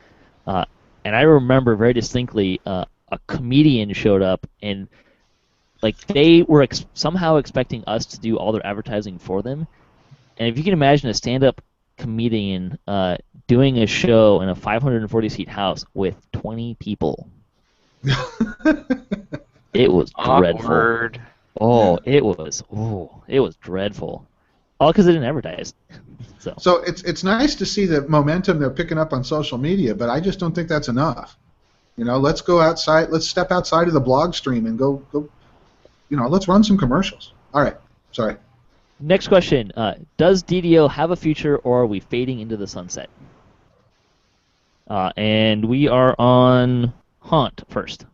and I remember very distinctly a comedian showed up, and like they were somehow expecting us to do all their advertising for them. And if you can imagine a stand-up comedian doing a show in a 540-seat house with 20 people, it was dreadful. Awkward. Oh, it was dreadful. All because they didn't advertise. So it's nice to see the momentum they're picking up on social media, but I just don't think that's enough. You know, let's go outside. Let's step outside of the blog stream and go. You know, let's run some commercials. All right. Sorry. Next question: does DDO have a future, or are we fading into the sunset? And we are on Haunt first.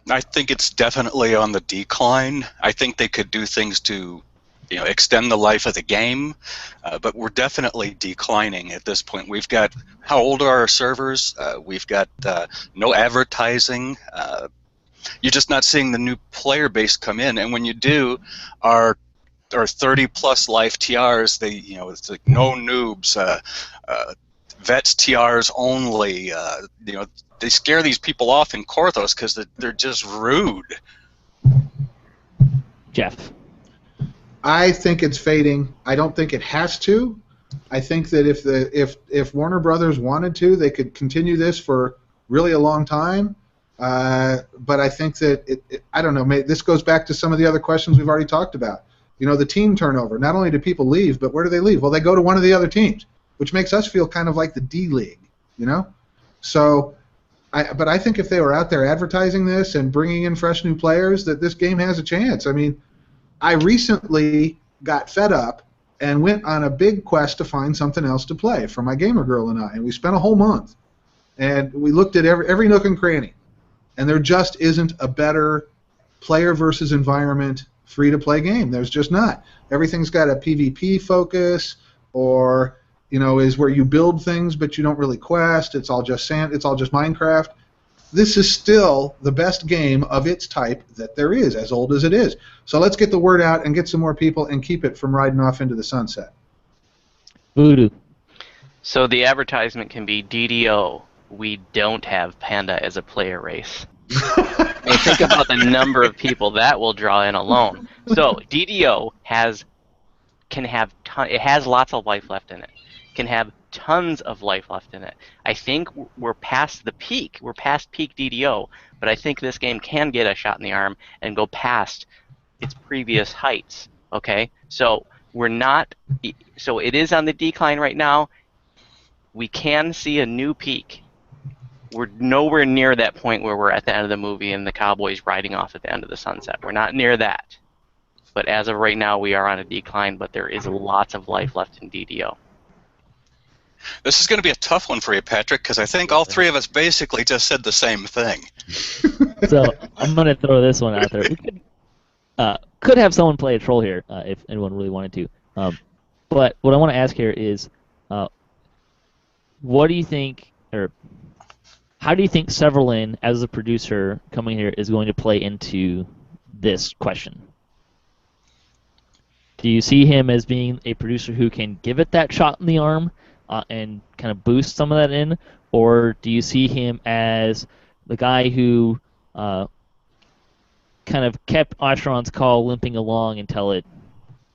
I think it's definitely on the decline. I think they could do things to, extend the life of the game, but we're definitely declining at this point. We've got, how old are our servers? We've got no advertising. You're just not seeing the new player base come in, and when you do, our 30-plus life TRs, it's like no noobs, vets TRs only. They scare these people off in Korthos because they're just rude. Geoff. I think it's fading. I don't think it has to. I think that if Warner Brothers wanted to, they could continue this for really a long time. But I think that I don't know. This goes back to some of the other questions we've already talked about. The team turnover. Not only do people leave, but where do they leave? Well, they go to one of the other teams, which makes us feel kind of like the D League. So. But I think if they were out there advertising this and bringing in fresh new players, that this game has a chance. I mean, I recently got fed up and went on a big quest to find something else to play for my gamer girl and I, and we spent a whole month. And we looked at every nook and cranny, and there just isn't a better player versus environment free-to-play game. There's just not. Everything's got a PvP focus, or is where you build things, but you don't really quest. It's all just Minecraft. This is still the best game of its type that there is, as old as it is. So let's get the word out and get some more people and keep it from riding off into the sunset. Voodu. So the advertisement can be DDO. We don't have Panda as a player race. And think about the number of people that will draw in alone. So DDO has lots of life left in it. Can have tons of life left in it. I think we're past the peak. We're past peak DDO, but I think this game can get a shot in the arm and go past its previous heights. Okay, so we're not. So it is on the decline right now. We can see a new peak. We're nowhere near that point where we're at the end of the movie and the cowboys riding off at the end of the sunset. We're not near that. But as of right now, we are on a decline. But there is lots of life left in DDO. This is going to be a tough one for you, Patrick, because I think all three of us basically just said the same thing. So I'm going to throw this one out there. We could have someone play a troll here if anyone really wanted to. But what I want to ask here is, what do you think, or how do you think Severlin, as a producer coming here, is going to play into this question? Do you see him as being a producer who can give it that shot in the arm and kind of boost some of that in, or do you see him as the guy who kind of kept Oshron's call limping along until it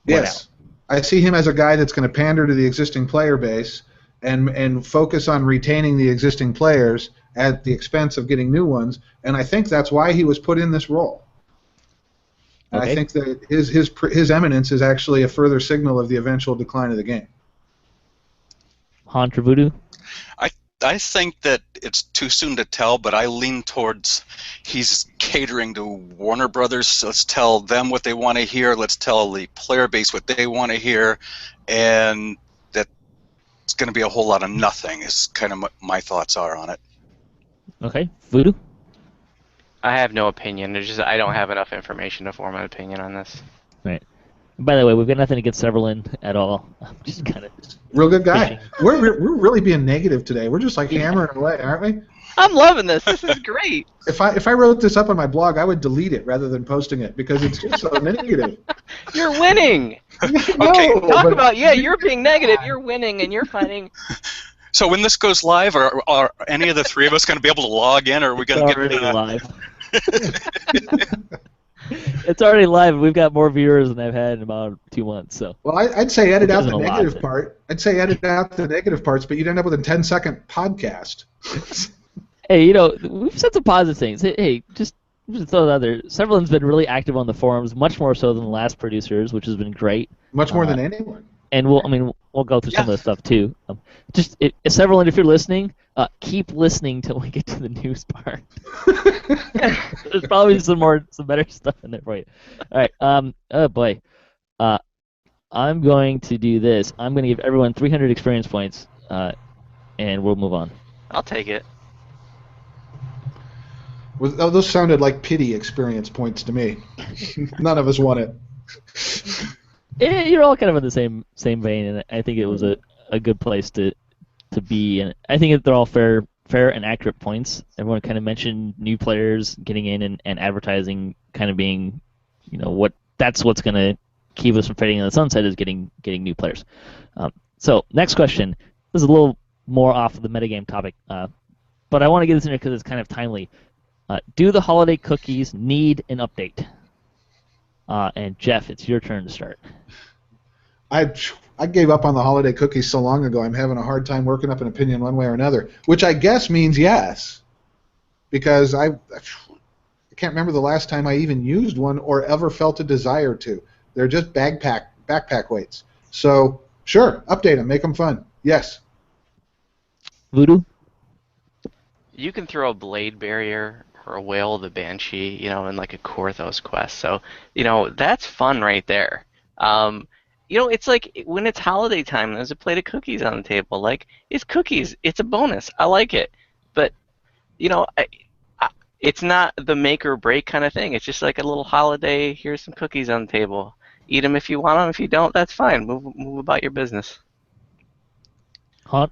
went out? I see him as a guy that's going to pander to the existing player base and focus on retaining the existing players at the expense of getting new ones, and I think that's why he was put in this role. Okay. I think that his eminence is actually a further signal of the eventual decline of the game. Haunt or Voodu? I think that it's too soon to tell, but I lean towards he's catering to Warner Brothers. So let's tell them what they want to hear. Let's tell the player base what they want to hear, and that it's going to be a whole lot of nothing. Is kind of what my thoughts are on it. Okay, Voodu. I have no opinion. There's just I don't have enough information to form an opinion on this. Right. By the way, we've got nothing against Severlin at all. I'm just kind of real good guy. We're really being negative today. We're just like hammering away, aren't we? I'm loving this. This is great. If I wrote this up on my blog, I would delete it rather than posting it because it's just so negative. You're winning. Okay. Talk about you're being negative. You're winning, and you're finding. So when this goes live, are any of the three of us going to be able to log in, or are we going to get live? It's already live. We've got more viewers than I've had in about 2 months. So. Well, I'd say edit out the negative part. I'd say edit out the negative parts, but you'd end up with a 10-second podcast. Hey, we've said some positive things. Hey, just throw it out there. Severlin's been really active on the forums, much more so than the last producers, which has been great. Much more than anyone. And we'll go through some of the stuff too. Severlin, if you're listening, keep listening till we get to the news part. There's probably some better stuff in there for you. All right. Oh boy. I'm going to do this. I'm going to give everyone 300 experience points, and we'll move on. I'll take it. Well, those sounded like pity experience points to me. None of us want it. Yeah, you're all kind of in the same vein, and I think it was a good place to be. And I think they're all fair and accurate points. Everyone kind of mentioned new players getting in and advertising kind of being, that's what's going to keep us from fading in the sunset is getting new players. So next question. This is a little more off of the metagame topic, but I want to get this in here because it's kind of timely. Do the holiday cookies need an update? And Geoff, it's your turn to start. I gave up on the holiday cookies so long ago. I'm having a hard time working up an opinion one way or another, which I guess means yes, because I can't remember the last time I even used one or ever felt a desire to. They're just backpack weights. So sure, update them, make them fun. Yes. Voodu? You can throw a blade barrier or a whale of the banshee, in like a Korthos quest. So, that's fun right there. It's like when it's holiday time, there's a plate of cookies on the table. Like, it's cookies. It's a bonus. I like it. But, it's not the make or break kind of thing. It's just like a little holiday. Here's some cookies on the table. Eat them if you want them. If you don't, that's fine. Move about your business. Hot.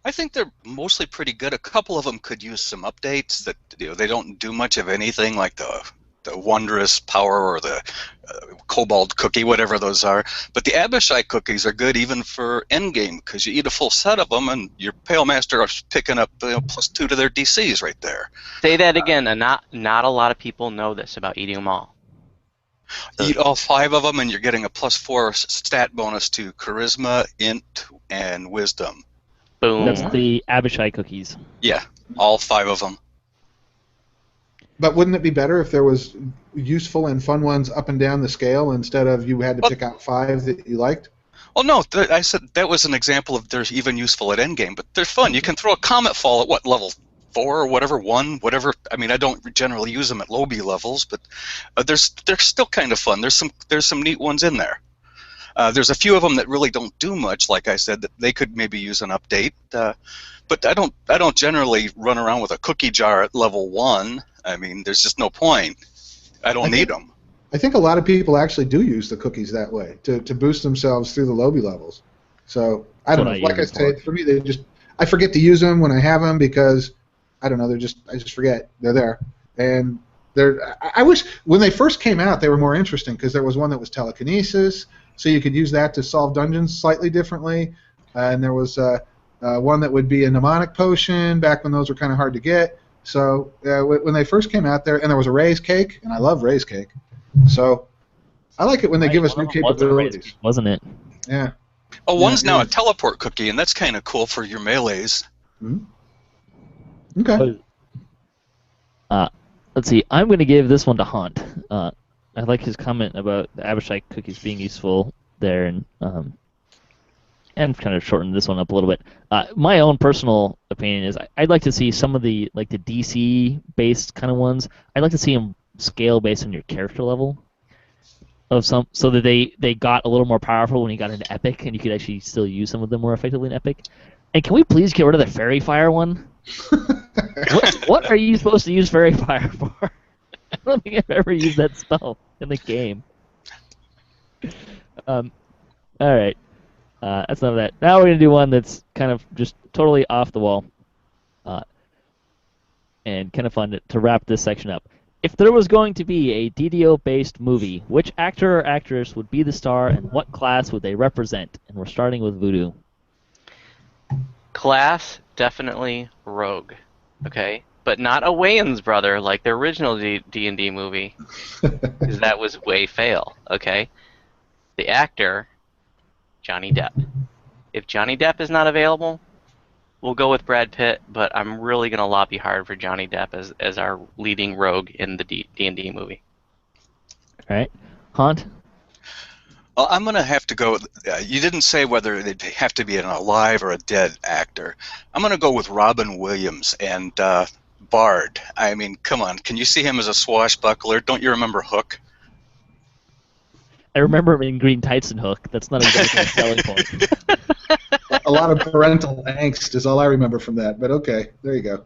I think they're mostly pretty good. A couple of them could use some updates that they don't do much of anything, like the Wondrous Power or the Cobalt Cookie, whatever those are. But the Abishai cookies are good even for endgame because you eat a full set of them and your Pale Master is picking up +2 to their DCs right there. Say that again. And not a lot of people know this about eating them all. Eat all 5 of them and you're getting a +4 stat bonus to Charisma, Int, and Wisdom. Boom. That's the Abishai cookies. Yeah, all 5 of them. But wouldn't it be better if there was useful and fun ones up and down the scale instead of you had to pick out 5 that you liked? Well, no, I said that was an example of they're even useful at endgame, but they're fun. You can throw a Comet Fall at what, level 4 or whatever, 1, whatever. I mean, I don't generally use them at low B levels, but they're still kind of fun. There's some neat ones in there. There's a few of them that really don't do much, like I said, that they could maybe use an update. But I don't generally run around with a cookie jar at level 1. I mean, there's just no point. I don't need them. I think a lot of people actually do use the cookies that way to boost themselves through the lobby levels. So I don't know. Like I said, for me, I forget to use them when I have them because I don't know. I just forget they're there. And I wish when they first came out they were more interesting because there was one that was telekinesis. So you could use that to solve dungeons slightly differently. And there was one that would be a mnemonic potion back when those were kind of hard to get. So when they first came out there and there was a raise cake, and I love raise cake. So I like it when they give us new capabilities. Wasn't it? Yeah. Oh, one's now a teleport cookie, and that's kind of cool for your melees. Mm-hmm. Okay. Let's see. I'm going to give this one to Haunt. I like his comment about the Abishai cookies being useful there, and kind of shorten this one up a little bit. My own personal opinion is I'd like to see some of the DC based kind of ones. I'd like to see them scale based on your character level. of some, so that they got a little more powerful when you got into Epic, and you could actually still use some of them more effectively in Epic. And can we please get rid of the Fairy Fire one? What are you supposed to use Fairy Fire for? I don't think I've ever used that spell in the game. All right. That's enough of that. Now we're going to do one that's kind of just totally off the wall and kind of fun to wrap this section up. If there was going to be a DDO-based movie, which actor or actress would be the star and what class would they represent? And we're starting with Voodu. Class, definitely Rogue. Okay? But not a Wayans brother like the original D&D movie, because that was way fail. Okay? The actor, Johnny Depp. If Johnny Depp is not available, we'll go with Brad Pitt, but I'm really going to lobby hard for Johnny Depp as our leading rogue in the D&D movie. All right. Haunt? Well, I'm going to have to go. You didn't say whether they'd have to be an alive or a dead actor. I'm going to go with Robin Williams and Bard. I mean, come on. Can you see him as a swashbuckler? Don't you remember Hook? I remember him in Green Tights and Hook. That's not exactly a selling point. A lot of parental angst is all I remember from that, but okay, there you go.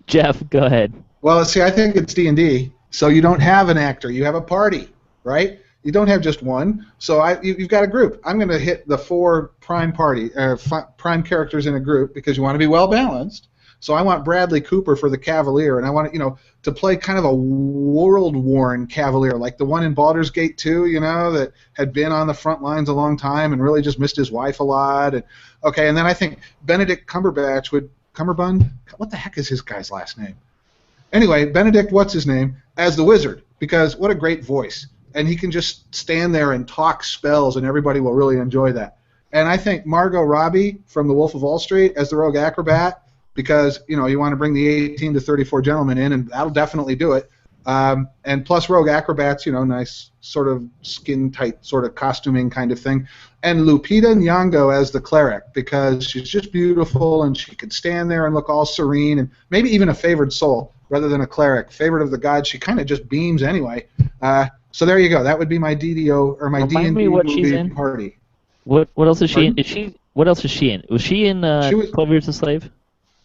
Geoff, go ahead. Well, see, I think it's D&D, so you don't have an actor. You have a party, right? You don't have just one, so you've got a group. I'm going to hit the 4 prime prime characters in a group because you want to be well-balanced. So I want Bradley Cooper for the Cavalier, and I want to play kind of a world-worn Cavalier, like the one in Baldur's Gate 2, that had been on the front lines a long time and really just missed his wife a lot. And then I think Benedict Cumberbatch Cumberbund? What the heck is his guy's last name? Anyway, Benedict, what's his name, as the wizard, because what a great voice. And he can just stand there and talk spells, and everybody will really enjoy that. And I think Margot Robbie from The Wolf of Wall Street as the rogue acrobat, because you want to bring the 18 to 34 gentlemen in, and that'll definitely do it. And plus rogue acrobats, nice sort of skin-tight sort of costuming kind of thing. And Lupita Nyong'o as the cleric, because she's just beautiful and she could stand there and look all serene, and maybe even a favored soul rather than a cleric. Favorite of the gods, she kind of just beams anyway. So there you go. That would be my DDO or my D&D movie party. What else is she in? What else is she in? Was she in 12 Years a Slave?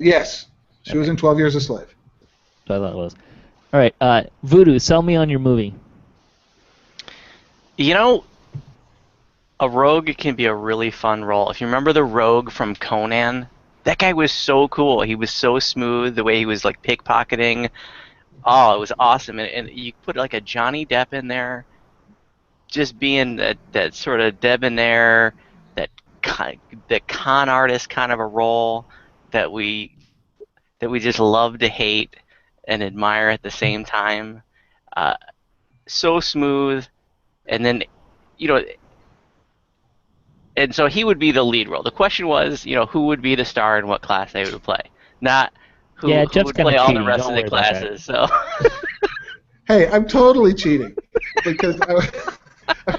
Yes, she was in 12 Years a Slave. So I thought it was. All right, Voodu, sell me on your movie. A rogue can be a really fun role. If you remember the rogue from Conan, that guy was so cool. He was so smooth, the way he was like pickpocketing. Oh, it was awesome. And you put like a Johnny Depp in there, just being that sort of debonair, that con artist kind of a role that we just love to hate and admire at the same time. So smooth, and then and so he would be the lead role. The question was, who would be the star and what class they would play, not who would play all the rest of the classes. So. Hey, I'm totally cheating because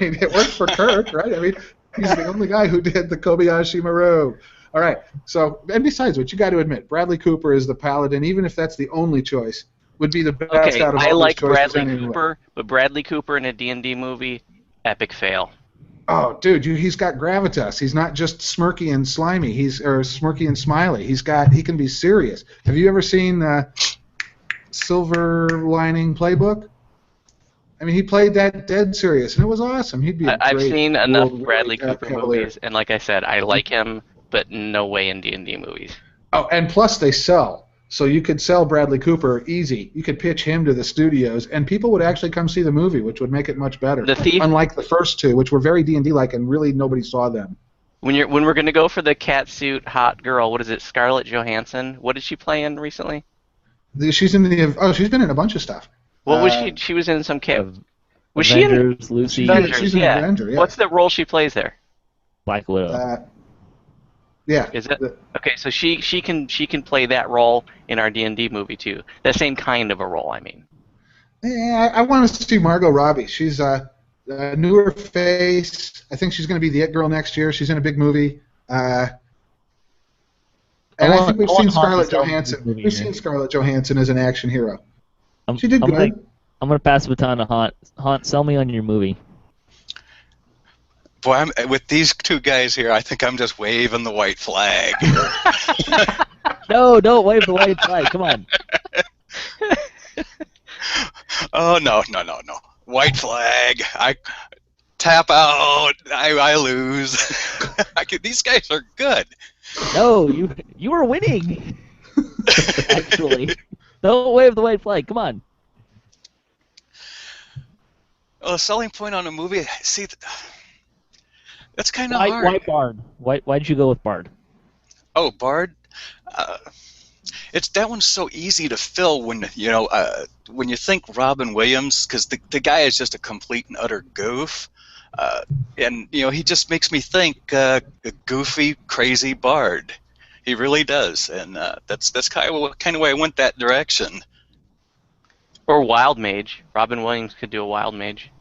it worked for Kirk, right? He's the only guy who did the Kobayashi Maru. All right. So, and besides which, you got to admit, Bradley Cooper is the paladin, even if that's the only choice, would be the best out of all I like those choices Bradley anyway. Cooper, but Bradley Cooper in a D&D movie, epic fail. Oh, dude, he's got gravitas. He's not just smirky and slimy. Or smirky and smiley. He can be serious. Have you ever seen Silver Lining Playbook? He played that dead serious, and it was awesome. He'd be. I've seen enough Bradley Cooper movies, and like I said, I like him, but no way in D&D movies. Oh, and plus they sell. So you could sell Bradley Cooper easy. You could pitch him to the studios, and people would actually come see the movie, which would make it much better. The Thief, unlike the first two, which were very D&D-like, and really nobody saw them. When we're going to go for the catsuit hot girl, what is it? Scarlett Johansson. What did she play in recently? She's been in a bunch of stuff. What was she? She was in some Was Avengers, she in Lucy? She's an Avenger. Yeah. What's the role she plays there? Black Widow. Yeah. Is it? Okay, so she can play that role in our D&D movie too. That same kind of a role, I mean. Yeah, I want to see Margot Robbie. She's a newer face. I think she's going to be the It Girl next year. She's in a big movie. And I think we've seen Scarlett Johansson. We've seen Scarlett Johansson as an action hero. She did good. I'm going to pass the baton to Haunt. Haunt, sell me on your movie. Boy, with these two guys here, I think I'm just waving the white flag. No, don't wave the white flag. Come on. Oh, no. White flag. I tap out. I lose. These guys are good. No, you were winning. Actually, don't wave the white flag. Come on. Well, a selling point on a movie. See, that's kind of hard. Why Bard? Why'd you go with Bard? Oh, Bard. That one's so easy to fill when you think Robin Williams, because the guy is just a complete and utter goof, and he just makes me think a goofy, crazy Bard. He really does, and that's kind of why I went that direction. Or Wild Mage. Robin Williams could do a Wild Mage.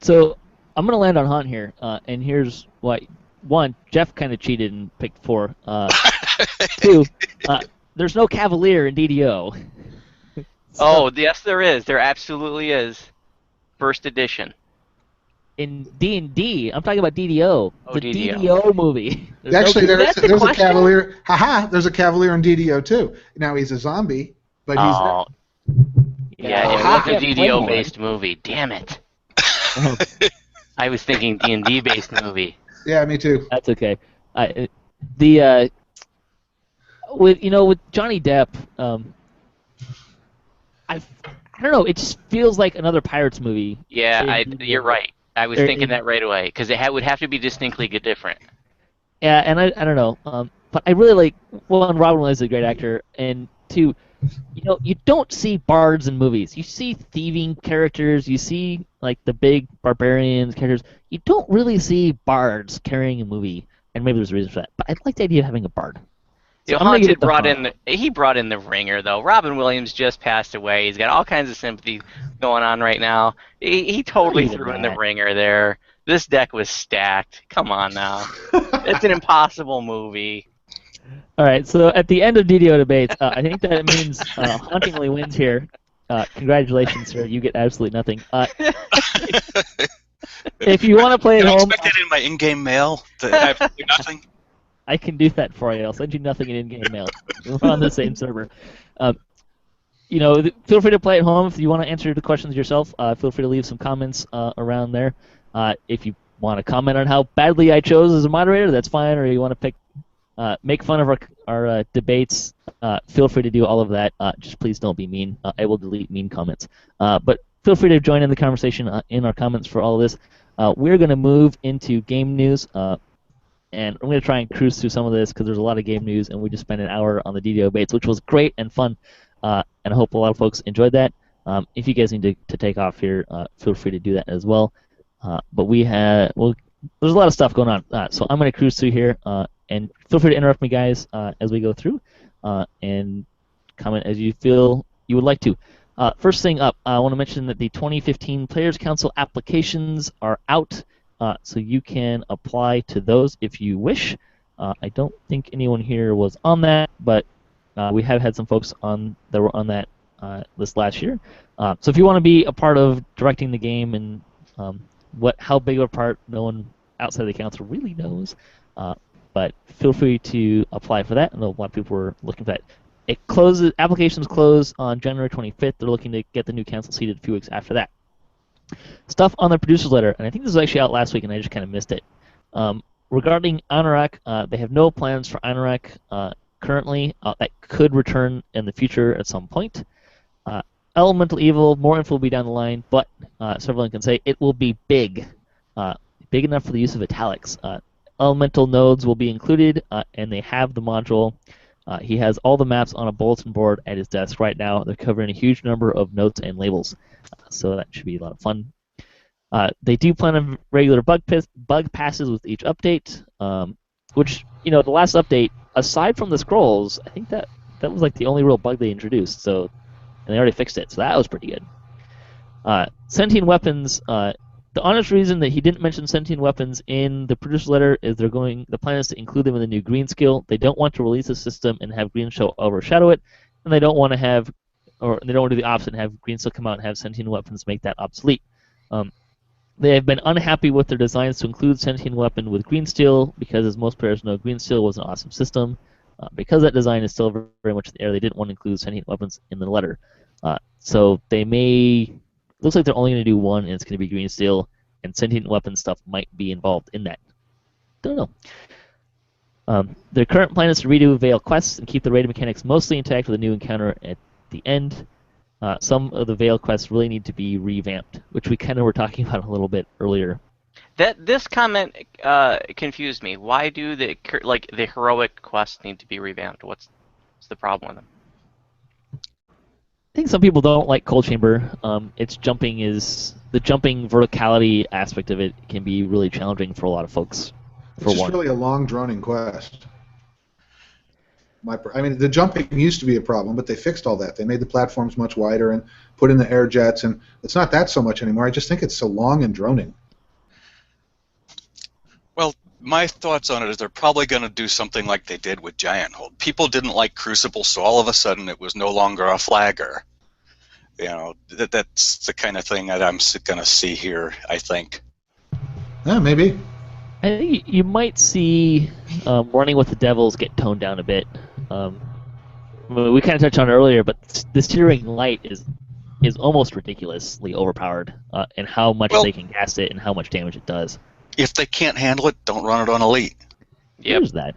So I'm gonna land on Hunt here, and here's why. One, Geoff kind of cheated and picked 4. 2, there's no Cavalier in DDO. Oh, yes, there is. There absolutely is. First edition. In D&D, I'm talking about DDO. Oh, the DDO. DDO movie. Actually, there's a question? Cavalier. Haha, there's a Cavalier in DDO too. Now he's a zombie, but he's. Oh. Yeah, it was a DDO-based movie. Damn it. I was thinking D&D-based movie. Yeah, me too. That's okay. With Johnny Depp, I don't know. It just feels like another Pirates movie. Yeah, you're right. I was thinking that right away because it would have to be distinctly different. Yeah, and I don't know. But I really like. One, Robin Williams is a great actor, and 2, you don't see bards in movies. You see thieving characters. You see like the big barbarians characters. You don't really see bards carrying a movie, and maybe there's a reason for that. But I like the idea of having a bard. So Haunted brought in the ringer though. Robin Williams just passed away. He's got all kinds of sympathy going on right now. He totally threw in the ringer there. This deck was stacked. Come on now. It's an impossible movie. All right, so at the end of DDO Debate, I think that it means Hauntingly wins here. Congratulations, sir. You get absolutely nothing. If you want to play at Can I home... expect it in my in-game mail to have nothing? I can do that for you. I'll send you nothing in in-game mail. We're on the same server. Feel free to play at home. If you want to answer the questions yourself, feel free to leave some comments around there. If you want to comment on how badly I chose as a moderator, that's fine. Or you want to make fun of our debates, feel free to do all of that. Just please don't be mean. I will delete mean comments. But feel free to join in the conversation in our comments for all of this. We're going to move into game news. And I'm going to try and cruise through some of this because there's a lot of game news, and we just spent an hour on the DDO debates, which was great and fun, and I hope a lot of folks enjoyed that. If you guys need to take off here, feel free to do that as well. But there's a lot of stuff going on, so I'm going to cruise through here, and feel free to interrupt me, guys, as we go through, and comment as you feel you would like to. First thing up, I want to mention that the 2015 Players Council applications are out. So you can apply to those if you wish. I don't think anyone here was on that, but we have had some folks that were on that list last year. So if you want to be a part of directing the game and how big of a part no one outside the council really knows, but feel free to apply for that. I know a lot of people were looking for that. Applications close on January 25th. They're looking to get the new council seated a few weeks after that. Stuff on the producer's letter, and I think this was actually out last week, and I just kind of missed it. Regarding Anorak, they have no plans for Anorak currently. That could return in the future at some point. Elemental Evil, more info will be down the line, but several can say it will be big. Big enough for the use of italics. Elemental nodes will be included, and they have the module. He has all the maps on a bulletin board at his desk right now. They're covering a huge number of notes and labels, so that should be a lot of fun. They do plan on regular bug passes with each update, which, the last update, aside from the scrolls, I think that was like the only real bug they introduced, and they already fixed it, so that was pretty good. Sentient weapons, the honest reason that he didn't mention sentient weapons in the producer letter is the plan is to include them in the new green skill. They don't want to release the system and have green show overshadow it, and they don't want to have, or they don't want to do the opposite and have green still come out and have sentient weapons make that obsolete. They have been unhappy with their designs to include sentient weapon with green steel because, as most players know, green steel was an awesome system. Because that design is still very much in the air, they didn't want to include sentient weapons in the letter. So they may... Looks like they're only going to do one, and it's going to be green steel, and sentient weapon stuff might be involved in that. Don't know. Their current plan is to redo Veil quests and keep the raid mechanics mostly intact with a new encounter at the end. Some of the Veil quests really need to be revamped, which we kind of were talking about a little bit earlier. This comment confused me. Why do the heroic quests need to be revamped? What's the problem with them? I think some people don't like Cold Chamber. The jumping verticality aspect of it can be really challenging for a lot of folks. It's just really a long, droning quest. The jumping used to be a problem, but they fixed all that. They made the platforms much wider and put in the air jets, and it's not that so much anymore. I just think it's so long and droning. Well, my thoughts on it is they're probably going to do something like they did with Giant Hold. People didn't like Crucible, so all of a sudden it was no longer a flagger. That's the kind of thing that I'm going to see here, I think. Yeah, maybe. I think you might see Running with the Devils get toned down a bit. We kind of touched on it earlier, but the steering light is almost ridiculously overpowered in how much they can cast it and how much damage it does. If they can't handle it, don't run it on Elite. Yep. There's that.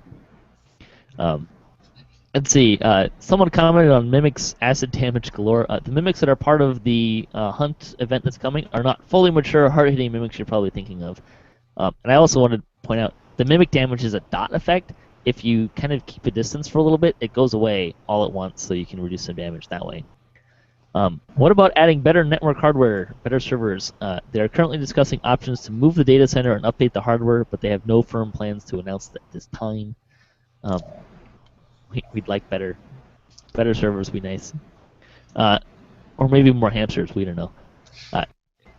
Let's see. Someone commented on Mimics acid damage galore. The Mimics that are part of the Hunt event that's coming are not fully mature, hard-hitting Mimics you're probably thinking of. And I also wanted to point out the Mimic damage is a dot effect. If you kind of keep a distance for a little bit, it goes away all at once, so you can reduce some damage that way. What about adding better network hardware, better servers? They are currently discussing options to move the data center and update the hardware, but they have no firm plans to announce at this time. We'd like better servers would be nice. Or maybe more hamsters, we don't know.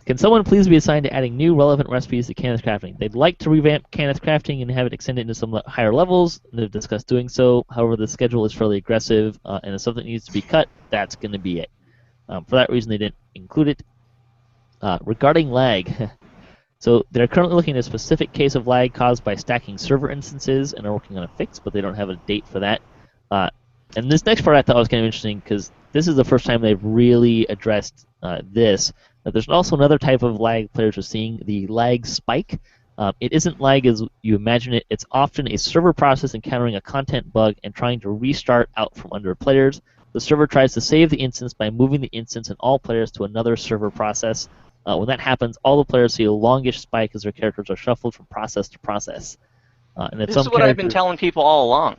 Can someone please be assigned to adding new relevant recipes to Cannith Crafting? They'd like to revamp Cannith Crafting and have it extended into some higher levels. They've discussed doing so. However, the schedule is fairly aggressive, and if something needs to be cut, that's going to be it. For that reason, they didn't include it. Regarding lag, so they're currently looking at a specific case of lag caused by stacking server instances and are working on a fix, but they don't have a date for that. And this next part I thought was kind of interesting because this is the first time they've really addressed this. There's also another type of lag players are seeing, the lag spike. It isn't lag as you imagine it. It's often a server process encountering a content bug and trying to restart out from under players. The server tries to save the instance by moving the instance and all players to another server process. When that happens, all the players see a longish spike as their characters are shuffled from process to process. This is what I've been telling people all along.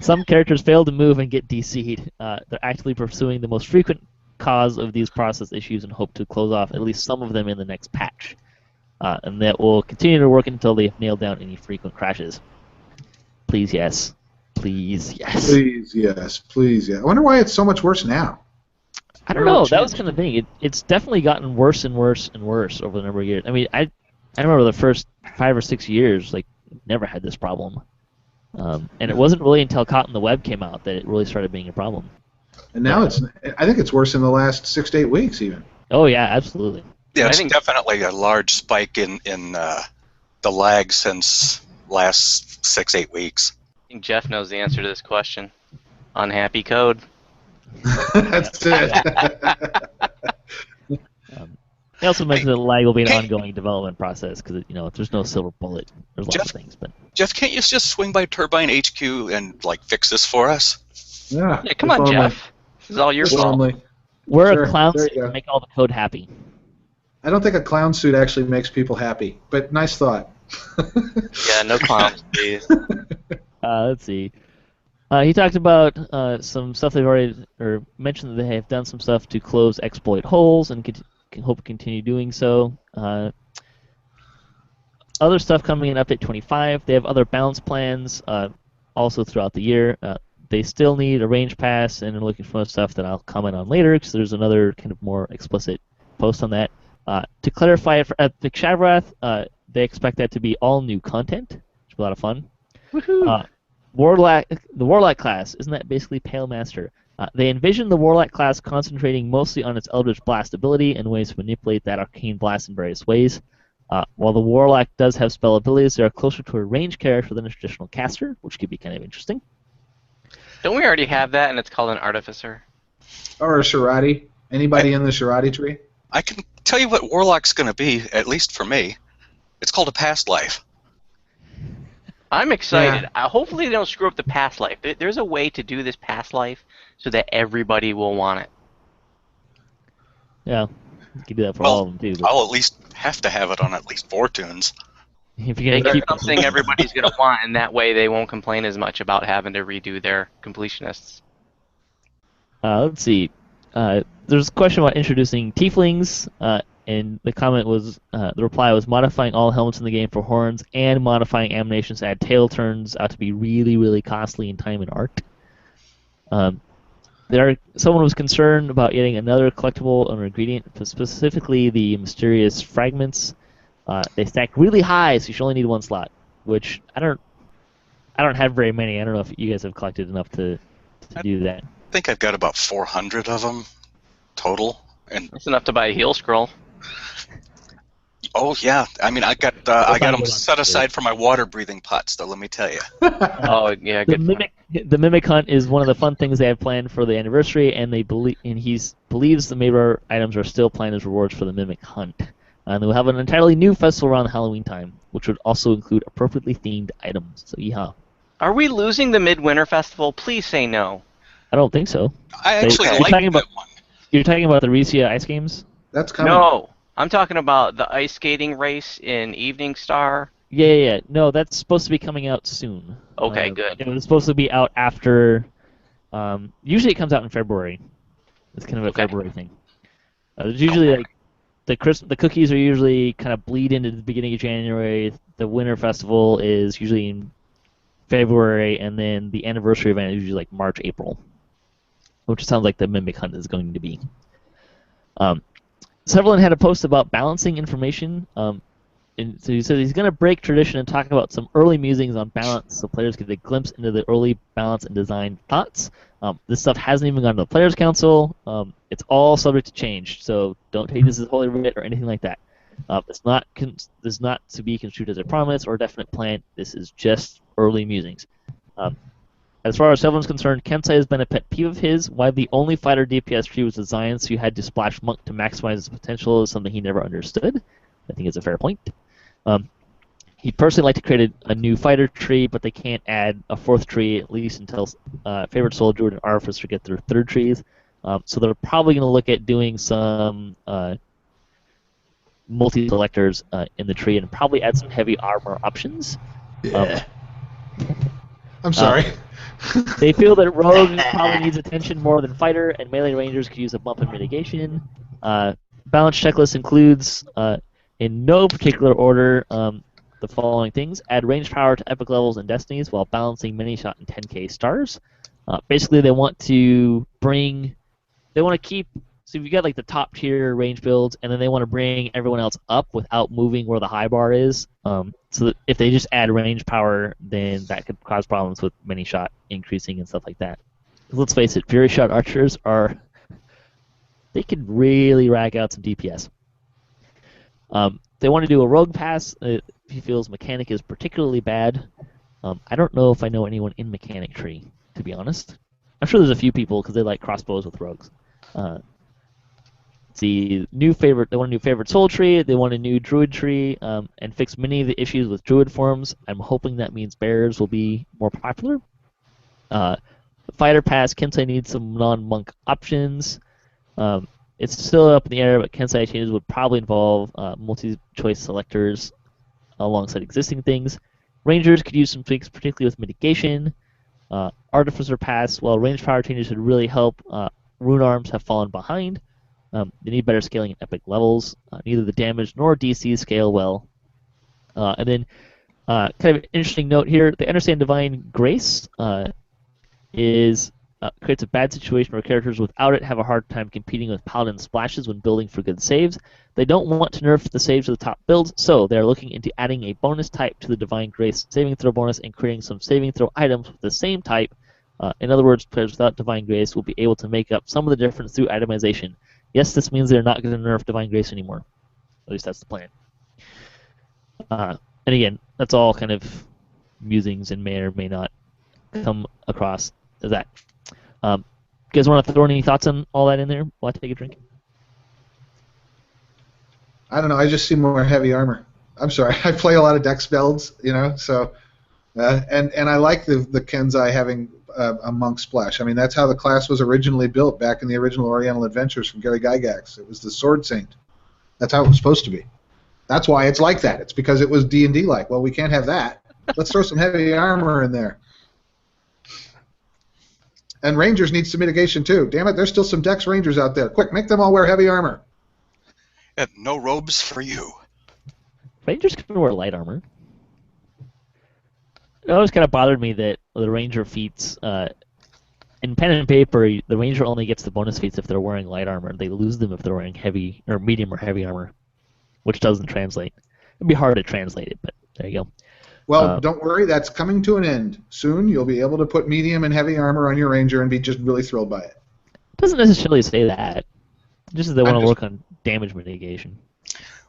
Some characters fail to move and get DC'd. They're actively pursuing the most frequent cause of these process issues and hope to close off at least some of them in the next patch. And that will continue to work until they have nailed down any frequent crashes. Please, yes. Please, yes. Please, yes. Please, yes. I wonder why it's so much worse now. I don't know. That was kind of the thing. It's definitely gotten worse and worse and worse over the number of years. I mean, I remember the first 5 or 6 years, never had this problem. And it wasn't really until Caught in the Web came out that it really started being a problem. And now I think it's worse in the last 6 to 8 weeks even. Oh yeah, absolutely. Yeah, it's definitely a large spike in the lag since last 6-8 weeks. I think Geoff knows the answer to this question. Unhappy code. That's it. They also mentioned that lag will be an ongoing development process because there's no silver bullet. There's lots of things, but Geoff, can't you just swing by Turbine HQ and fix this for us? Yeah, come on, Geoff. This is all your fault. We're a clown suit to make all the code happy. I don't think a clown suit actually makes people happy, but nice thought. Yeah, no clowns, please. Let's see. He talked about some stuff they've already, or mentioned that they have done some stuff to close exploit holes and can hope to continue doing so. Other stuff coming in Update 25. They have other balance plans also throughout the year. They still need a range pass and are looking for stuff that I'll comment on later because there's another kind of more explicit post on that. To clarify it for Epic Shavrath, they expect that to be all new content, which will be a lot of fun. Woohoo! The Warlock class, isn't that basically Pale Master? They envision the Warlock class concentrating mostly on its Eldritch Blast ability and ways to manipulate that Arcane Blast in various ways. While the Warlock does have spell abilities, they are closer to a ranged character than a traditional caster, which could be kind of interesting. Don't we already have that, and it's called an Artificer? Or a Sharati. Anybody in the Sharati tree? I can tell you what Warlock's going to be, at least for me. It's called a past life. I'm excited. Hopefully they don't screw up the past life. There's a way to do this past life so that everybody will want it. Yeah, you can do that for all of them too. But I'll at least have to have it on at least 4 tunes. if you're gonna Make keep it something everybody's going to want, and that way they won't complain as much about having to redo their completionists. let's see. There's a question about introducing tieflings, and the comment was, the reply was modifying all helmets in the game for horns and modifying animations to add tail turns out to be really, really costly in time and art. Someone was concerned about getting another collectible or ingredient, specifically the mysterious fragments. They stack really high, so you should only need 1 slot, which I don't have very many. I don't know if you guys have collected enough to do that. I think I've got about 400 of them total. And That's enough to buy a heal scroll. oh yeah, I mean I got them set aside for my water breathing pots, though. Let me tell you. Oh yeah, good. The mimic hunt is one of the fun things they have planned for the anniversary, and he believes the Maybar items are still planned as rewards for the mimic hunt. And they will have an entirely new festival around Halloween time, which would also include appropriately themed items. So yeehaw. Are we losing the Midwinter Festival? Please say no. I don't think so. I actually You're like talking that about- one. You're talking about the Recia Ice Games? That's coming. No, I'm talking about the ice skating race in Evening Star. Yeah. No, that's supposed to be coming out soon. Okay, good. It was supposed to be out after. Usually it comes out in February. It's kind of a Okay. February thing. There's usually like the cookies are usually kind of bleed into the beginning of January. The Winter Festival is usually in February, and then the anniversary event is usually like March, April, which sounds like the Mimic Hunt is going to be. Severlin had a post about balancing information. And so he says he's going to break tradition and talk about some early musings on balance so players get a glimpse into the early balance and design thoughts. This stuff hasn't even gone to the Players' Council. It's all subject to change, so don't take this as holy writ or anything like that. It's not to be construed as a promise or a definite plan. This is just early musings. As far as Severlin's concerned, Kensei has been a pet peeve of his. Why the only fighter DPS tree was designed so you had to splash Monk to maximize its potential is something he never understood. I think it's a fair point. He'd personally like to create a new fighter tree, but they can't add a 4th tree, at least until Favorite Soul Druid and Artificer get their 3rd trees. So they're probably going to look at doing some multi-selectors in the tree and probably add some heavy armor options. Yeah. I'm sorry. They feel that Rogue probably needs attention more than Fighter, and Melee Rangers could use a bump in mitigation. Balance checklist includes, in no particular order, the following things: add range power to epic levels and destinies while balancing mini shot and 10k stars. Basically, they want to keep. So you've got like the top tier range builds, and then they want to bring everyone else up without moving where the high bar is. So that if they just add range power, then that could cause problems with mini shot increasing and stuff like that. Let's face it, Fury Shot archers they could really rack out some DPS. They want to do a rogue pass. He feels mechanic is particularly bad. I don't know if I know anyone in mechanic tree, to be honest. I'm sure there's a few people because they like crossbows with rogues. They want a new favorite soul tree. They want a new druid tree, and fix many of the issues with druid forms. I'm hoping that means bears will be more popular. The fighter pass, Kensei needs some non-monk options. It's still up in the air, but Kensei changes would probably involve multi-choice selectors alongside existing things. Rangers could use some tweaks, particularly with mitigation. Artificer pass, while range power changes should really help, rune arms have fallen behind. They need better scaling at epic levels. Neither the damage nor DC scale well. And then, kind of an interesting note here: they understand Divine Grace creates a bad situation where characters without it have a hard time competing with Paladin splashes when building for good saves. They don't want to nerf the saves of the top builds, so they're looking into adding a bonus type to the Divine Grace saving throw bonus and creating some saving throw items with the same type In other words, players without Divine Grace will be able to make up some of the difference through itemization. Yes, this means they're not going to nerf Divine Grace anymore. At least that's the plan. And again, that's all kind of musings and may or may not come across as that. You guys want to throw any thoughts on all that in there while I take a drink? I don't know. I just see more heavy armor. I'm sorry. I play a lot of dex builds, so and I like the Kenzai having a monk splash. I mean, that's how the class was originally built back in the original Oriental Adventures from Gary Gygax. It was the Sword Saint. That's how it was supposed to be. That's why it's like that. It's because it was D&D like. Well, we can't have that. Let's throw some heavy armor in there. And Rangers need some mitigation too. Damn it, there's still some Dex Rangers out there. Quick, make them all wear heavy armor. And no robes for you. Rangers can wear light armor. It always kind of bothered me that the Ranger feats, in pen and paper, the Ranger only gets the bonus feats if they're wearing light armor. They lose them if they're wearing heavy or medium or heavy armor, which doesn't translate. It'd be hard to translate it, but there you go. Well, don't worry, that's coming to an end. Soon you'll be able to put medium and heavy armor on your Ranger and be just really thrilled by it. It doesn't necessarily say that. Just that they want to work on damage mitigation.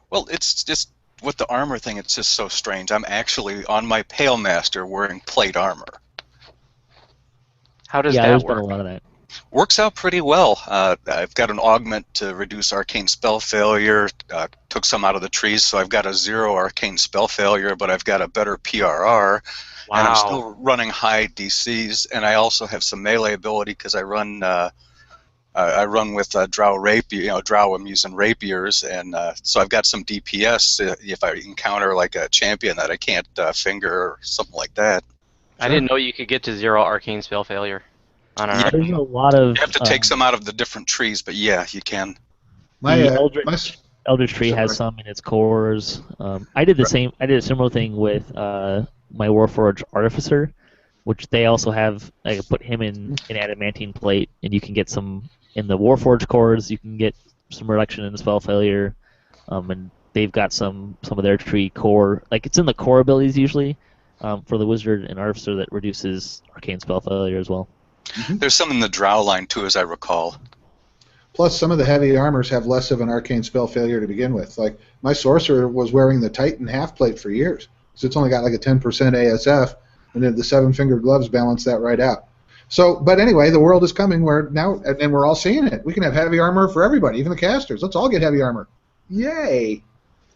Well, it's just with the armor thing, it's just so strange. I'm actually on my Pale Master wearing plate armor. How does Yeah, that there's been work? a lot of that. Works out pretty well. I've got an augment to reduce arcane spell failure. Took some out of the trees, so I've got a 0 arcane spell failure, but I've got a better PRR. Wow. And I'm still running high DCs, and I also have some melee ability because I run with Drow rapier. Drow, I'm using rapiers, and so I've got some DPS if I encounter like a champion that I can't finger or something like that. I didn't know you could get to 0 arcane spell failure on an Yeah. There's a lot of. You have to take some out of the different trees, but yeah, you can. The Eldritch Tree has some in its cores. I did the same. I did a similar thing with my Warforged Artificer, which they also have. I put him in an adamantine plate, and you can get some in the Warforged cores. You can get some reduction in spell failure, and they've got some of their tree core. Like it's in the core abilities usually for the Wizard and Artificer that reduces arcane spell failure as well. There's some in the Drow line too, as I recall. Plus, some of the heavy armors have less of an arcane spell failure to begin with. Like, my Sorcerer was wearing the Titan half-plate for years, so it's only got like a 10% ASF, and then the seven-fingered gloves balance that right out. So, but anyway, the world is coming where now, and we're all seeing it. We can have heavy armor for everybody, even the casters. Let's all get heavy armor. Yay!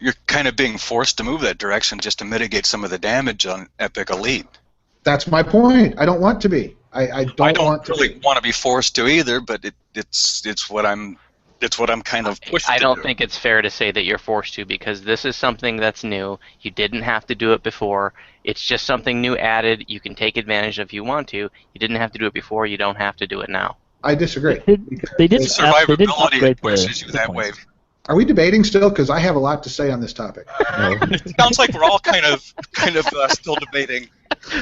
You're kind of being forced to move that direction just to mitigate some of the damage on Epic Elite. That's my point. I don't want to be. I don't want to really want to be forced to either, but it's what I'm kind of pushed I to don't do. think it's fair to say that you're forced to, because this is something that's new. You didn't have to do it before. It's just something new added. You can take advantage of if you want to. You didn't have to do it before. You don't have to do it now. I disagree. They did Survivability upgrade pushes you the that points. way. Are we debating still? Because I have a lot to say on this topic. No. It sounds like we're all kind of still debating.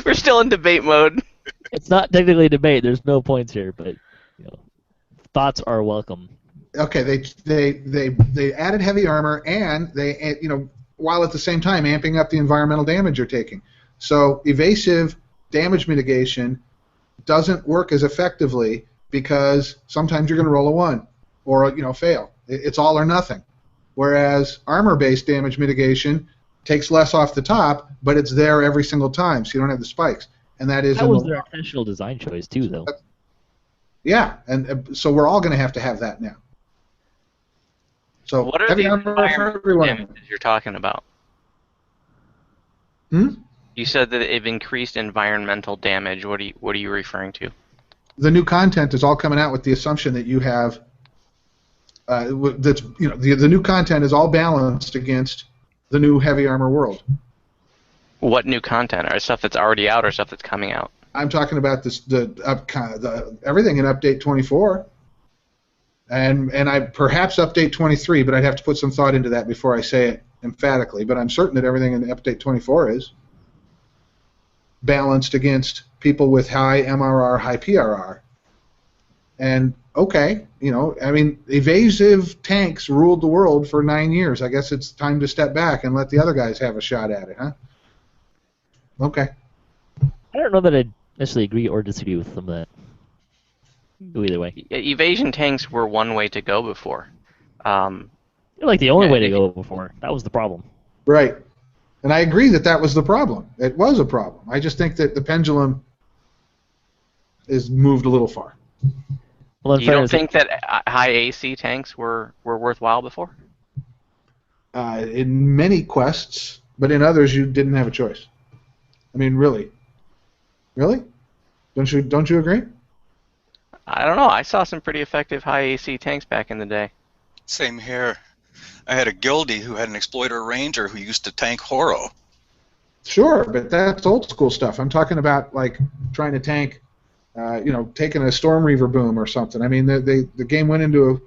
We're still in debate mode. It's not technically a debate. There's no points here, but thoughts are welcome. Okay, they added heavy armor, and they while at the same time amping up the environmental damage you're taking. So evasive damage mitigation doesn't work as effectively because sometimes you're going to roll a 1 or fail. It's all or nothing. Whereas armor-based damage mitigation takes less off the top, but it's there every single time, so you don't have the spikes. And that was their intentional design choice too, though. Yeah, and so we're all going to have that now. So What are heavy the armor for environmental everyone. damages you're talking about? You said that it increased environmental damage. What are you referring to? The new content is all coming out with the assumption that you have. The new content is all balanced against the new heavy armor world. What new content? Or stuff that's already out or stuff that's coming out? I'm talking about everything in Update 24, and I perhaps Update 23, but I'd have to put some thought into that before I say it emphatically. But I'm certain that everything in Update 24 is balanced against people with high MRR, high PRR. And okay, evasive tanks ruled the world for 9 years. I guess it's time to step back and let the other guys have a shot at it, huh? Okay. I don't know that I'd necessarily agree or disagree with some of that. Go either way. Evasion tanks were one way to go before. They're like the only Yeah, way to if- go before. That was the problem. Right. And I agree that was the problem. It was a problem. I just think that the pendulum is moved a little far. Well, in You don't fairness, think that high AC tanks were worthwhile before? In many quests, but in others you didn't have a choice. I mean, really? Don't you agree? I don't know. I saw some pretty effective high AC tanks back in the day. Same here. I had a guildie who had an exploiter ranger who used to tank Horo. Sure, but that's old school stuff. I'm talking about like trying to tank, taking a Storm Reaver boom or something. I mean, the game went into a.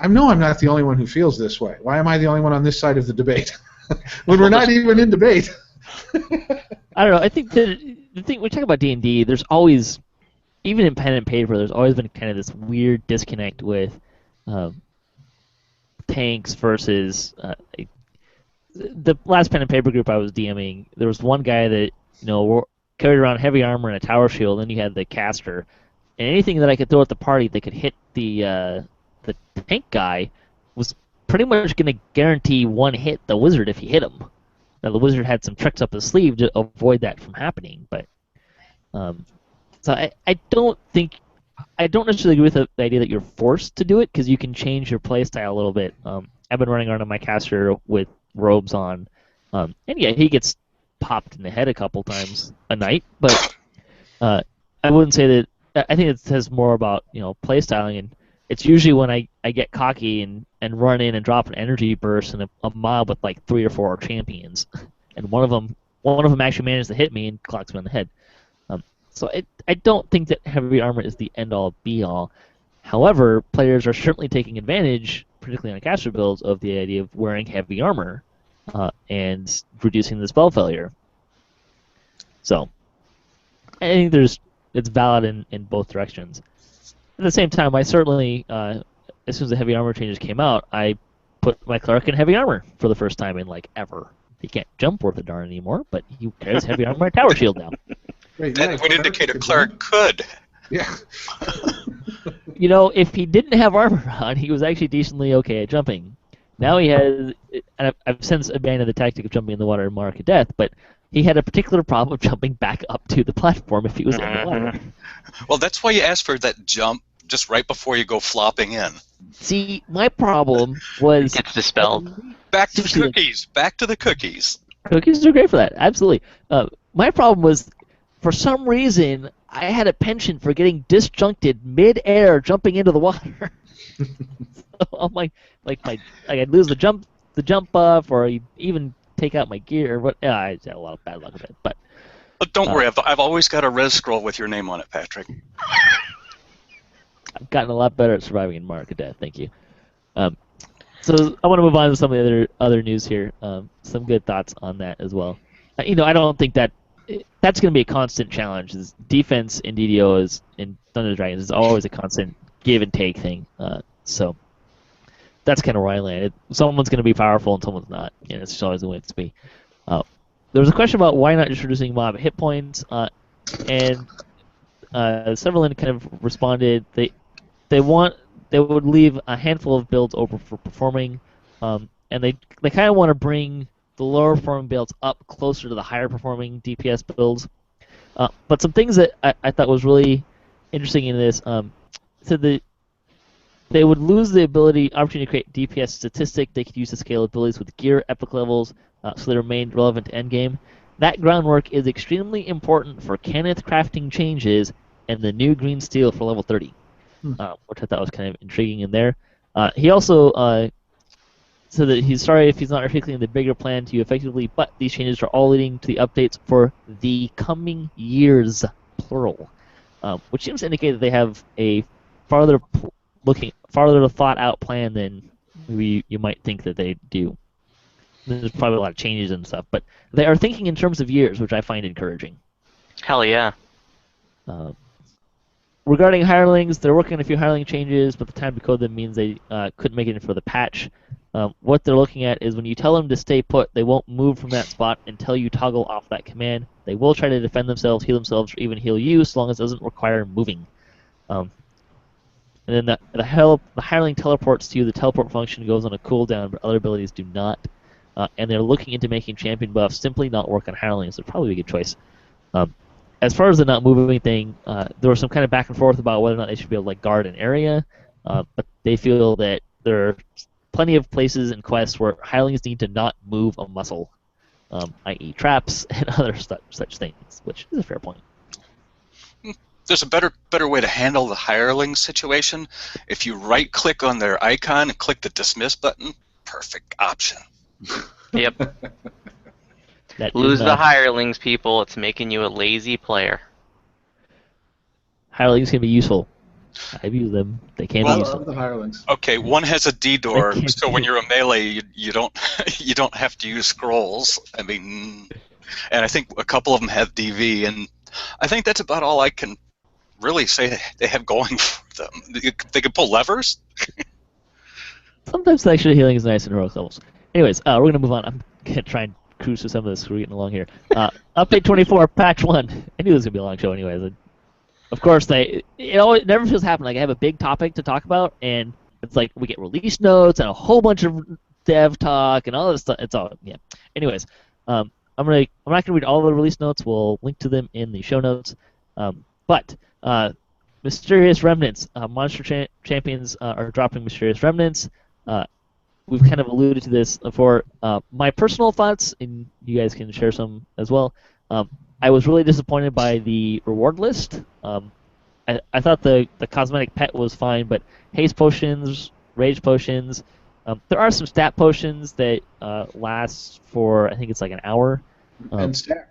I know I'm not the only one who feels this way. Why am I the only one on this side of the debate when we're not even in debate? I don't know. I think that the thing we talk about D&D, there's always, even in pen and paper, there's always been kind of this weird disconnect with tanks versus the last pen and paper group I was DMing. There was one guy that carried around heavy armor and a tower shield. Then you had the caster, and anything that I could throw at the party that could hit the tank guy was pretty much going to guarantee one hit the wizard if he hit him. Now the wizard had some tricks up his sleeve to avoid that from happening, but so I don't necessarily agree with the idea that you're forced to do it because you can change your playstyle a little bit. I've been running around on my caster with robes on, and yeah, he gets popped in the head a couple times a night, but I wouldn't say that. I think it says more about playstyling, and it's usually when I get cocky and run in and drop an energy burst in a mob with like 3 or 4 champions, and one of them actually managed to hit me and clocks me on the head. So I don't think that heavy armor is the end-all, be-all. However, players are certainly taking advantage, particularly on caster builds, of the idea of wearing heavy armor and reducing the spell failure. So I think it's valid in both directions. At the same time, I certainly, as soon as the heavy armor changes came out, I put my cleric in heavy armor for the first time in like ever. He can't jump worth a darn anymore, but he carries heavy armor and tower shield now. Wait, That would indicate a cleric could. Yeah. If he didn't have armor on, he was actually decently okay at jumping. Now he has, and I've since abandoned the tactic of jumping in the water and mark of death, but he had a particular problem of jumping back up to the platform if he was in the water. Well, that's why you ask for that jump just right before you go flopping in. See, my problem was... It gets dispelled. Back to the cookies. Back to the cookies. Cookies are great for that, absolutely. My problem was, for some reason, I had a penchant for getting disjuncted mid-air jumping into the water. So I'm like I'd lose the jump buff, or even take out my gear. But I had a lot of bad luck with it. But Don't worry, I've always got a res scroll with your name on it, Patrick. I've gotten a lot better at surviving in Mark of Death. Thank you. So I want to move on to some of the other news here. Some good thoughts on that as well. I don't think that's going to be a constant challenge. Defense in DDO in Dungeons & Dragons is always a constant give and take thing. So that's kind of where I landed. Someone's going to be powerful and someone's not. It's just always the way it's be. There was a question about why not just reducing mob hit points, and several kind of responded they would leave a handful of builds open for performing, and they kind of want to bring the lower performing builds up closer to the higher performing DPS builds. But some things that I thought was really interesting in this, said that they would lose the opportunity to create DPS statistic. They could use to scale abilities with gear epic levels, so they remained relevant to endgame. That groundwork is extremely important for Kenneth crafting changes and the new green steel for level 30, which I thought was kind of intriguing in there. He also said that he's sorry if he's not articulating the bigger plan to you effectively, but these changes are all leading to the updates for the coming years, plural, which seems to indicate that they have a farther thought out plan than maybe you might think that they do. There's probably a lot of changes and stuff, but they are thinking in terms of years, which I find encouraging. Hell yeah. Regarding hirelings, they're working on a few hireling changes, but the time to code them means they couldn't make it in for the patch. What they're looking at is when you tell them to stay put, they won't move from that spot until you toggle off that command. They will try to defend themselves, heal themselves, or even heal you, so long as it doesn't require moving. And then the hireling teleports to you. The teleport function goes on a cooldown, but other abilities do not. And they're looking into making champion buffs simply not work on hirelings, so probably a good choice. As far as the not moving thing, there was some kind of back and forth about whether or not they should be able to like guard an area, but they feel that there are plenty of places and quests where hirelings need to not move a muscle, i.e. traps and other such things, which is a fair point. There's a better way to handle the hireling situation. If you right-click on their icon and click the dismiss button, perfect option. Yep. That Lose is, the hirelings, people. It's making you a lazy player. hirelings can be useful. I've used them. They can be I useful. love the hirelings. Okay, one has a D door, Okay. so when you're a melee, you don't you don't have to use scrolls. I mean, and I think a couple of them have DV, and I think that's about all I can really say they have going for them. They can pull levers. Sometimes actually healing is nice in heroic levels. Anyways, we're going to move on. I'm going to try and cruise through some of this. We're getting along here. Update 24, patch 1. I knew this was going to be a long show anyways. Of course, it never feels happen. Like I have a big topic to talk about, and it's like we get release notes and a whole bunch of dev talk and all this stuff. It's all, yeah. Anyways, I'm not going to read all the release notes. We'll link to them in the show notes. But Mysterious Remnants. Monster Champions are dropping Mysterious Remnants. We've kind of alluded to this before. My personal thoughts, and you guys can share some as well. I was really disappointed by the reward list. I thought the cosmetic pet was fine, but haste potions, rage potions. There are some stat potions that last for, I think it's like an hour. And stack.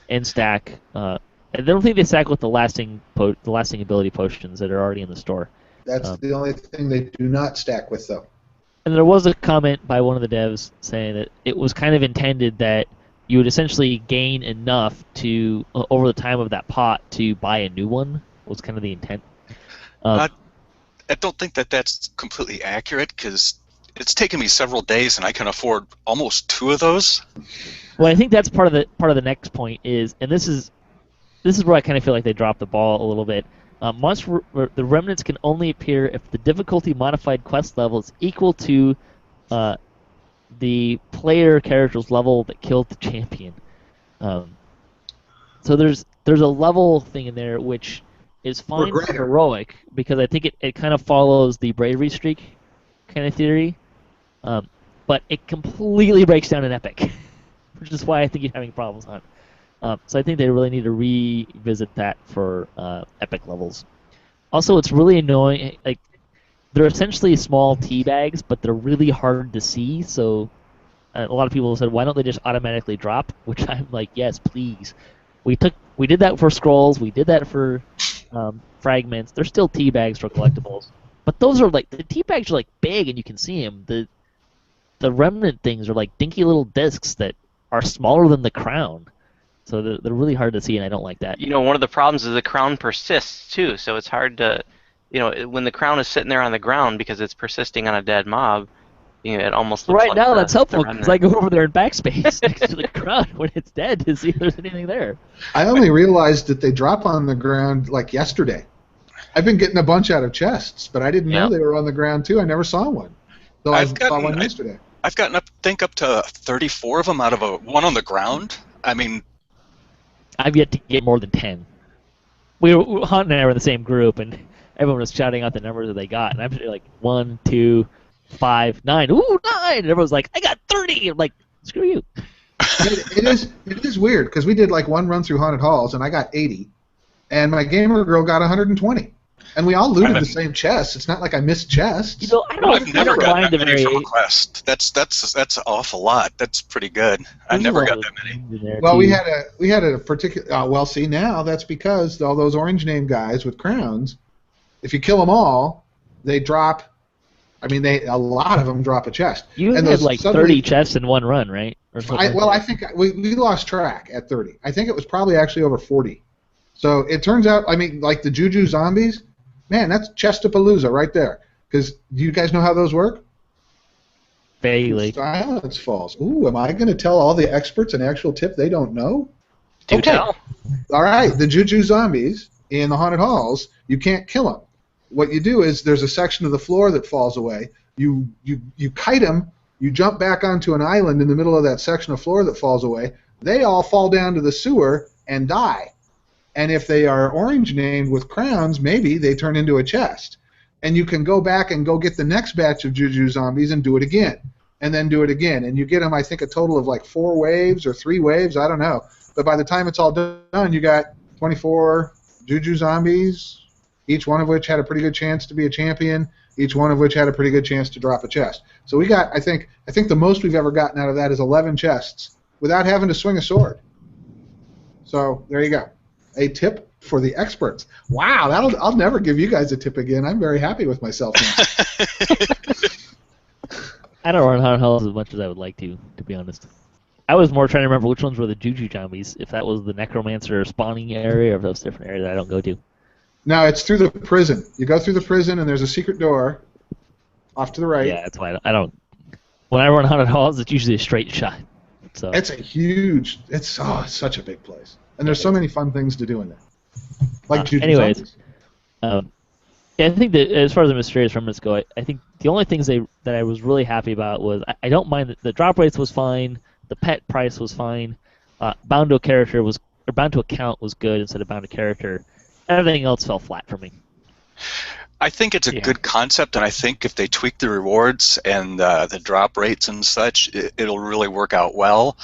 And stack. I don't think they stack with the lasting ability potions that are already in the store. That's the only thing they do not stack with, though. And there was a comment by one of the devs saying that it was kind of intended that you would essentially gain enough to, over the time of that pot, to buy a new one, was kind of the intent. I don't think that's completely accurate, because it's taken me several days, and I can afford almost 2 of those. Well, I think that's part of the next point is, and this is where I kind of feel like they dropped the ball a little bit. The remnants can only appear if the difficulty modified quest level is equal to the player character's level that killed the champion. So there's a level thing in there which is fine for heroic, because I think it kind of follows the bravery streak kind of theory, but it completely breaks down in epic, which is why I think you're having problems on it. So I think they really need to revisit that for epic levels. Also, it's really annoying. Like, they're essentially small tea bags, but they're really hard to see. So a lot of people said, why don't they just automatically drop? Which I'm like, yes, please. We did that for scrolls. We did that for fragments. They're still tea bags for collectibles, but those are like, the tea bags are like big and you can see them. The remnant things are like dinky little discs that are smaller than the crown. So they're really hard to see, and I don't like that. You know, one of the problems is the crown persists, too, so it's hard to, when the crown is sitting there on the ground because it's persisting on a dead mob, it almost looks right like now that's helpful, the because I go over there in backspace next to the crown when it's dead to see if there's anything there. I only realized that they drop on the ground like yesterday. I've been getting a bunch out of chests, but I didn't know they were on the ground, too. I never saw one. So I saw one yesterday. I've gotten up to 34 of them out of one on the ground. I mean, I've yet to get more than 10. Hunt and I were in the same group, and everyone was shouting out the numbers that they got, and I'm just like 1, 2, 5, 9. Ooh, 9! And everyone's like, I got 30! I'm like, screw you. It is weird, because we did like one run through Haunted Halls, and I got 80, and my gamer girl got 120. And we all looted the same chests. It's not like I missed chests. I've never gotten that many from a quest. That's an awful lot. That's pretty good. I never got that many. Well, we had a particular. Well, see, now that's because all those orange name guys with crowns, if you kill them all, they drop. I mean, a lot of them drop a chest. You had like 30 chests in one run, right? I think we lost track at 30. I think it was probably actually over 40. So it turns out, I mean, like the Juju zombies. Man, that's Chestapalooza right there. Because do you guys know how those work? Vaguely. Silence Falls. Ooh, am I going to tell all the experts an actual tip they don't know? Do tell. All right, the Juju zombies in the haunted halls, you can't kill them. What you do is there's a section of the floor that falls away. You kite them. You jump back onto an island in the middle of that section of floor that falls away. They all fall down to the sewer and die. And if they are orange named with crowns, maybe they turn into a chest. And you can go back and go get the next batch of Juju zombies and do it again. And then do it again. And you get them, I think, a total of like 4 waves or 3 waves. I don't know. But by the time it's all done, you got 24 Juju zombies, each one of which had a pretty good chance to be a champion, each one of which had a pretty good chance to drop a chest. So we got, I think the most we've ever gotten out of that is 11 chests without having to swing a sword. So there you go. A tip for the experts. Wow, I'll never give you guys a tip again. I'm very happy with myself now. I don't run haunted halls as much as I would like to be honest. I was more trying to remember which ones were the Juju zombies, if that was the necromancer spawning area or if that was a different area that I don't go to. No, it's through the prison. You go through the prison and there's a secret door off to the right. Yeah, that's why I don't. When I run haunted halls, it's usually a straight shot. So it's a huge. It's such a big place, and there's so many fun things to do in there. Like Juju anyways, zombies. yeah, I think that as far as the mysterious remnants go, I think the only things that I was really happy about was I don't mind that the drop rates was fine, the pet price was fine, bound to a character was or bound to account was good instead of bound to character. Everything else fell flat for me. I think it's a good concept, and I think if they tweak the rewards and the drop rates and such, it'll really work out well.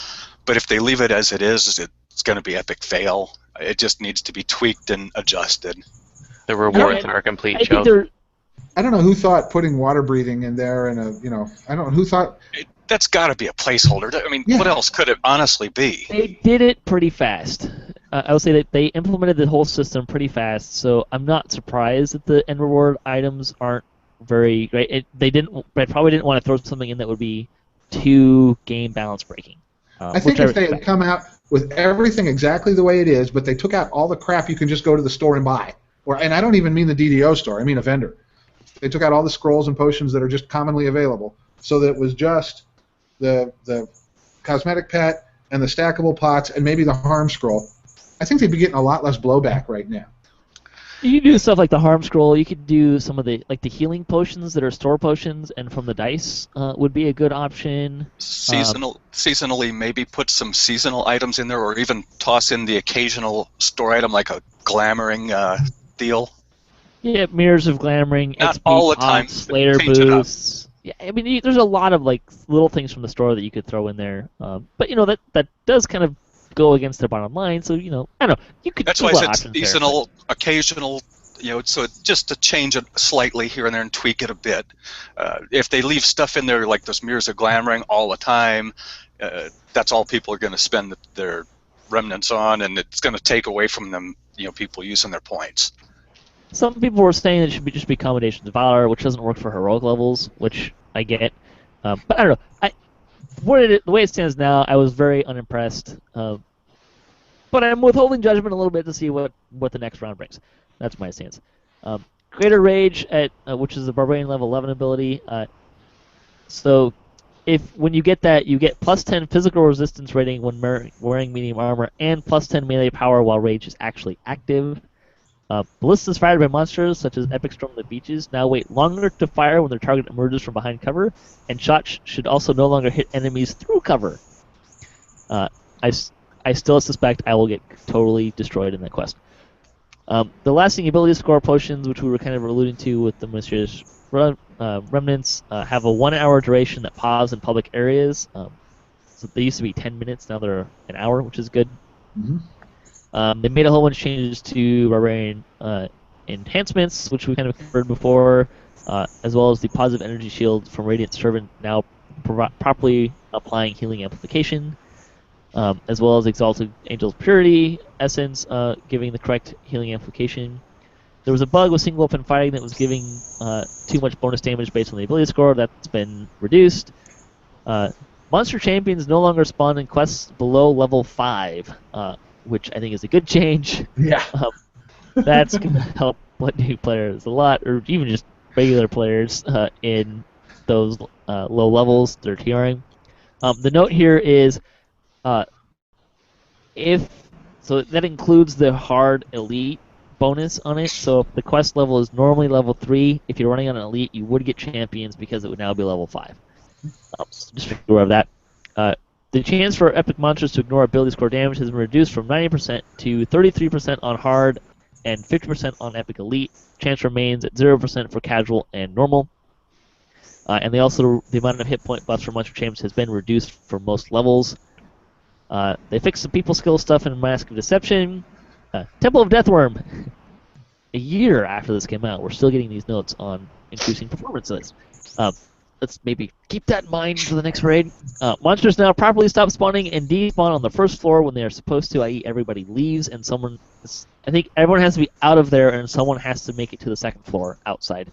But if they leave it as it is, it's going to be epic fail. It just needs to be tweaked and adjusted. The rewards are a complete joke. I don't know who thought putting water breathing in there and I don't know who thought. That's got to be a placeholder. I mean, what else could it honestly be? They did it pretty fast. I would say that they implemented the whole system pretty fast, so I'm not surprised that the end reward items aren't very great. They probably didn't want to throw something in that would be too game balance breaking. I think if they had come out with everything exactly the way it is, but they took out all the crap you can just go to the store and buy, and I don't even mean the DDO store, I mean a vendor. They took out all the scrolls and potions that are just commonly available, so that it was just the cosmetic pet and the stackable pots and maybe the harm scroll. I think they'd be getting a lot less blowback right now. You can do stuff like the harm scroll. You could do some of the healing potions that are store potions, and from the dice would be a good option. Seasonally, maybe put some seasonal items in there, or even toss in the occasional store item like a glamoring deal. Yeah, mirrors of glamoring. Not XP all the time. Slayer boosts. Yeah, I mean, there's a lot of little things from the store that you could throw in there. But that does kind of go against their bottom line, so I don't know. You could. That's why I said seasonal, occasional. So just to change it slightly here and there and tweak it a bit. If they leave stuff in there like those mirrors of glamoring all the time, that's all people are going to spend their remnants on, and it's going to take away from them. People using their points. Some people were saying it should just be Commendations of Valor, which doesn't work for heroic levels, which I get. But I don't know. The way it stands now, I was very unimpressed. But I'm withholding judgment a little bit to see what the next round brings. That's my stance. Greater Rage, which is the Barbarian level 11 ability. So when you get that, you get plus 10 physical resistance rating when wearing medium armor, and plus 10 melee power while Rage is actually active. Ballistas fired by monsters, such as Epic Storm the Beaches, now wait longer to fire when their target emerges from behind cover, and shots should also no longer hit enemies through cover. I still suspect I will get totally destroyed in that quest. The lasting ability score potions, which we were kind of alluding to with the Mysterious Remnants, have a 1 hour duration that pause in public areas. So they used to be 10 minutes, now they're an hour, which is good. Mm-hmm. They made a whole bunch of changes to Barbarian enhancements, which we kind of covered before, as well as the positive energy shield from Radiant Servant now properly applying healing amplification, as well as Exalted Angel's Purity Essence giving the correct healing amplification. There was a bug with single weapon fighting that was giving too much bonus damage based on the ability score. That's been reduced. Monster Champions no longer spawn in quests below level 5. Which I think is a good change. Yeah. That's going to help new players a lot, or even just regular players in those low levels they're tiering. The note here is so that includes the hard elite bonus on it. So if the quest level is normally level 3, if you're running on an elite, you would get champions because it would now be level 5. So just be aware of that. The chance for epic monsters to ignore ability score damage has been reduced from 90% to 33% on hard and 50% on epic elite. Chance remains at 0% for casual and normal. And the amount of hit point buffs for monster champs has been reduced for most levels. They fixed the people skill stuff in Mask of Deception. Temple of Deathworm. A year after this came out, we're still getting these notes on increasing performances. Let's maybe keep that in mind for the next raid. Monsters now properly stop spawning and despawn on the first floor when they are supposed to, i.e. everybody leaves and I think everyone has to be out of there and someone has to make it to the second floor outside.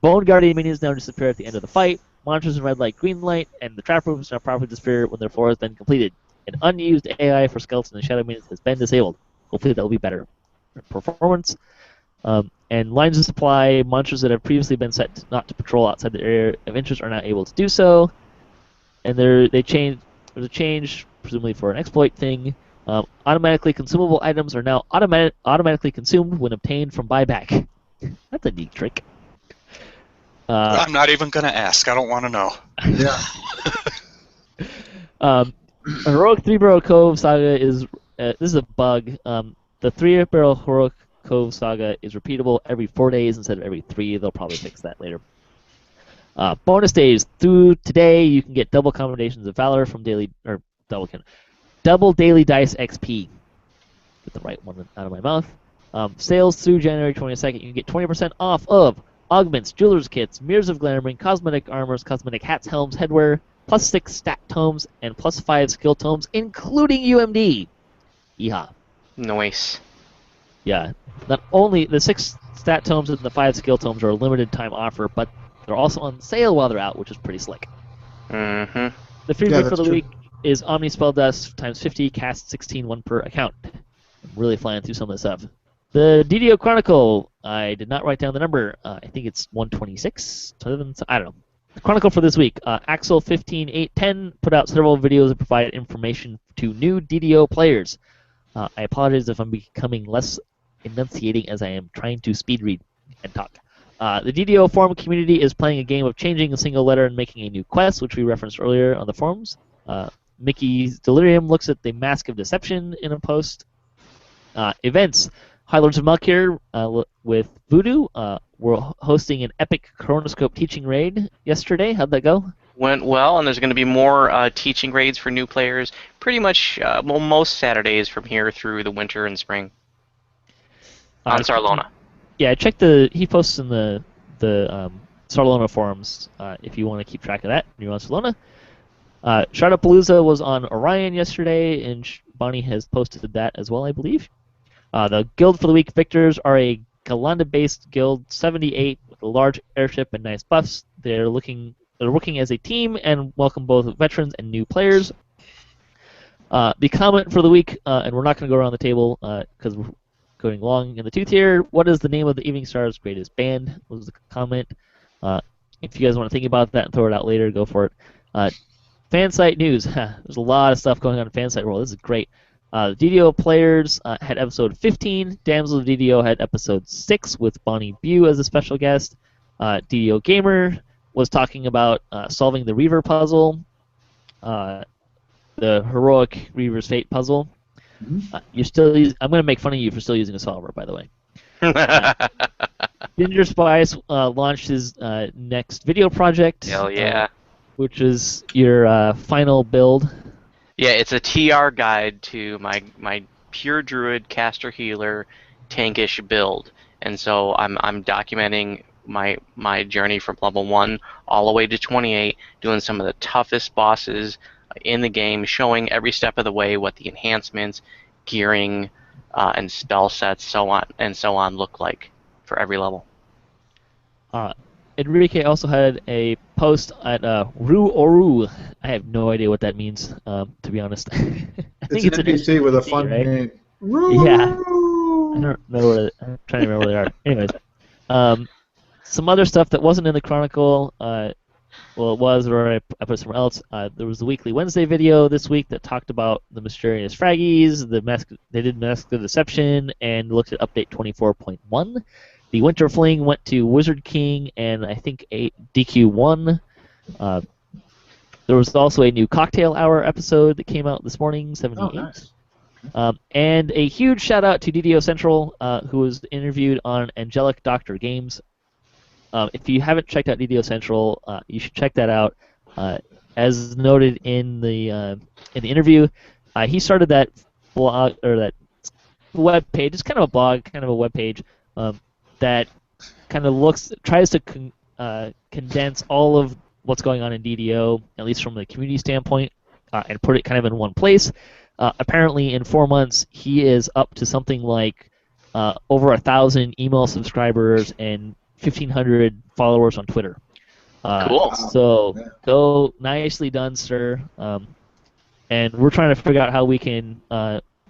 Bone Guardian minions now disappear at the end of the fight. Monsters in red light, green light, and the trap rooms now properly disappear when their floor has been completed. An unused AI for skeleton and shadow minions has been disabled. Hopefully that will be better performance. And lines of supply, monsters that have previously been set not to patrol outside the area of interest are now able to do so. And there's a change, presumably for an exploit thing. Automatically consumable items are now automatically consumed when obtained from buyback. That's a neat trick. I'm not even going to ask. I don't want to know. Yeah. Heroic 3-Barrel Cove Saga is... this is a bug. The 3-Barrel Heroic Cove Saga is repeatable every 4 days instead of every 3. They'll probably fix that later. Bonus days. Through today, you can get double combinations of Valor from double daily dice XP. Get the right one out of my mouth. Sales through January 22nd. You can get 20% off of augments, jeweler's kits, mirrors of glamoring, cosmetic armors, cosmetic hats, helms, headwear, +6 stat tomes, and +5 skill tomes, including UMD. Yeehaw. Nice. Yeah. Not only the 6 stat tomes and the 5 skill tomes are a limited time offer, but they're also on sale while they're out, which is pretty slick. Mm-hmm. The free for the week is Omni Spell Dust times 50, cast 16, 1 per account. I'm really flying through some of this stuff. The DDO Chronicle, I did not write down the number. I think it's 126. I don't know. The Chronicle for this week. Axel 15810 put out several videos that provide information to new DDO players. I apologize if I'm becoming less enunciating as I am trying to speed read and talk. The DDO forum community is playing a game of changing a single letter and making a new quest, which we referenced earlier on the forums. Mickey's Delirium looks at the Mask of Deception in a post. Events. High Lords of Muck here with Voodu. We're hosting an epic Chronoscope teaching raid yesterday. How'd that go? Went well, and there's going to be more teaching raids for new players pretty much most Saturdays from here through the winter and spring on Sarlona. Yeah, I checked he posts in the Sarlona forums if you want to keep track of that. You're on Sarlona. Shardapalooza was on Orion yesterday, and Bonnie has posted that as well, I believe. The guild for the week victors are a Galanda-based guild, 78, with a large airship and nice buffs. They're working as a team and welcome both veterans and new players. The comment for the week, and we're not going to go around the table because we're going long in the tooth here. What is the name of the Evening Star's greatest band? Was the comment. If you guys want to think about that and throw it out later, go for it. Fansite news. There's a lot of stuff going on in Fansite World. This is great. DDO players had episode 15. Damsel of DDO had episode 6 with Bonnie Bew as a special guest. DDO Gamer was talking about solving the Reaver puzzle, the heroic Reaver's Fate puzzle. Mm-hmm. I'm going to make fun of you for still using a solver, by the way. Ginger Spyce launched his next video project. Hell yeah. Which is your final build. Yeah, it's a TR guide to my pure druid caster healer tankish build, and so I'm documenting my journey from level 1 all the way to 28, doing some of the toughest bosses in the game, showing every step of the way what the enhancements, gearing, and spell sets, so on look like for every level. Enrique also had a post at Ru Oru. I have no idea what that means, to be honest. I think it's an NPC with a fun name. Ru! Yeah. I don't know I'm trying to remember where they are. Anyways, some other stuff that wasn't in the Chronicle. well, it was, or I put it somewhere else. There was the weekly Wednesday video this week that talked about the mysterious Fraggies. They did Mask of Deception and looked at update 24.1. The Winter Fling went to Wizard King and I think a DQ1. There was also a new Cocktail Hour episode that came out this morning, 78. Oh, nice. And a huge shout out to DDO Central, who was interviewed on Angelic Doctor Games. If you haven't checked out DDO Central, you should check that out. As noted in the interview, he started that blog or that web page. It's kind of a blog, kind of a web page that kind of tries to condense all of what's going on in DDO, at least from the community standpoint, and put it kind of in one place. Apparently, in 4 months, he is up to something like over 1,000 email subscribers and 1,500 followers on Twitter. Cool. So go, nicely done, sir. And we're trying to figure out how we can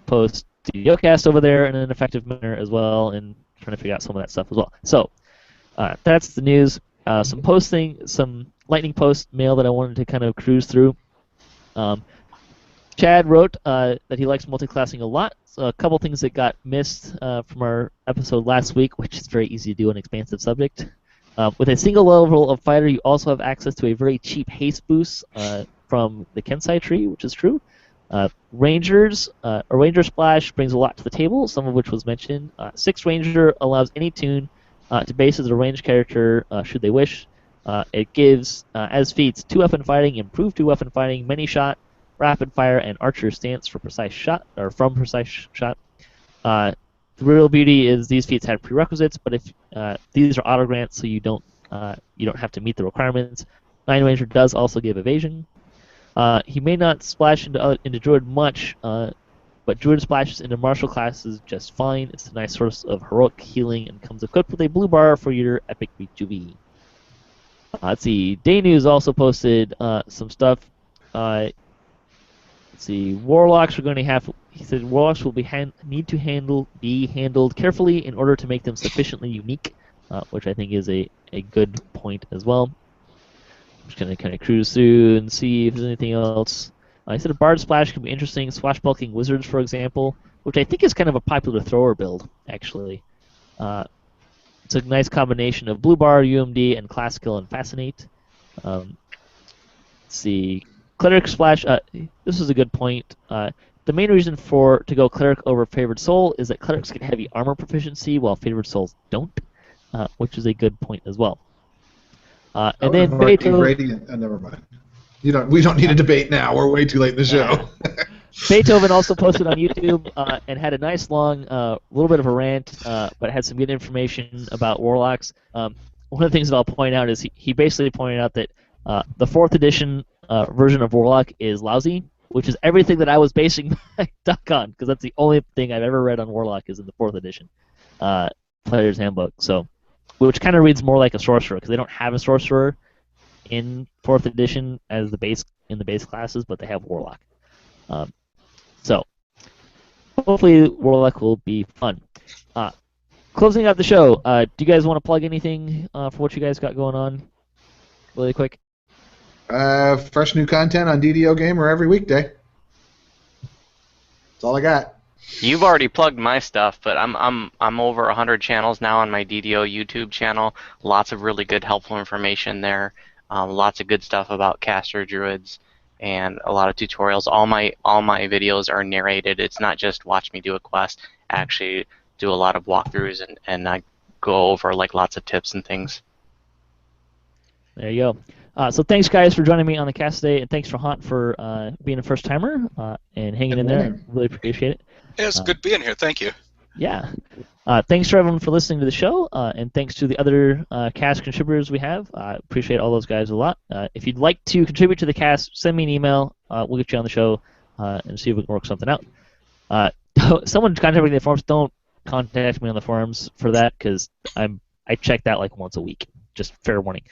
post DDOcast over there in an effective manner as well, and trying to figure out some of that stuff as well. So that's the news. Some lightning post mail that I wanted to kind of cruise through. Chad wrote that he likes multiclassing a lot. So a couple things that got missed from our episode last week, which is very easy to do, an expansive subject. With a single level of fighter, you also have access to a very cheap haste boost from the Kensai tree, which is true. Rangers, a Ranger Splash brings a lot to the table, some of which was mentioned. 6 Ranger allows any tune to base as a ranged character should they wish. It gives, as feats, 2-weapon fighting, improved 2-weapon fighting, many shot, rapid fire, and archer stance for precise shot, or from precise shot. The real beauty is these feats had prerequisites, but if these are auto grants, so you don't have to meet the requirements. 9 Ranger does also give evasion. He may not splash into Druid much, but Druid splashes into martial classes just fine. It's a nice source of heroic healing and comes equipped with a blue bar for your epic rejuve. Let's see. Day News also posted some stuff. Let's see. Warlocks are going to have. He said warlocks will be handled carefully in order to make them sufficiently unique, which I think is a good point as well. I'm just going to kind of cruise through and see if there's anything else. I said a Bard Splash could be interesting. Swashbuckling Wizards, for example, which I think is kind of a popular thrower build, actually. It's a nice combination of Blue Bar, UMD, and Class Skill and Fascinate. Let's see. Cleric Splash, this is a good point. The main reason to go Cleric over Favored Soul is that Clerics get heavy armor proficiency while Favored Souls don't, which is a good point as well. And then Radiant. Never mind. We don't need a debate now. We're way too late in the show. Beethoven also posted on YouTube and had a nice long, little bit of a rant, but had some good information about Warlocks. One of the things that I'll point out is he basically pointed out that the 4th edition version of Warlock is lousy, which is everything that I was basing my duck on, because that's the only thing I've ever read on Warlock is in the 4th edition Player's Handbook. So, which kind of reads more like a sorcerer, because they don't have a sorcerer in 4th edition as the base in the base classes, but they have Warlock. So, hopefully Warlock will be fun. Closing out the show, do you guys want to plug anything for what you guys got going on? Really quick. Fresh new content on DDO Gamer every weekday. That's all I got. You've already plugged my stuff, but I'm over 100 channels now on my DDO YouTube channel. Lots of really good, helpful information there. Lots of good stuff about caster druids, and a lot of tutorials. All my videos are narrated. It's not just watch me do a quest. I actually do a lot of walkthroughs and I go over like lots of tips and things. There you go. So thanks, guys, for joining me on the cast today, and thanks for Haunt for being a first-timer and hanging in there. Really appreciate it. Yeah, it's good being here. Thank you. Yeah. Thanks to everyone for listening to the show, and thanks to the other cast contributors we have. Appreciate all those guys a lot. If you'd like to contribute to the cast, send me an email. We'll get you on the show and see if we can work something out. Someone contacting the forums, don't contact me on the forums for that, because I check that like once a week. Just fair warning.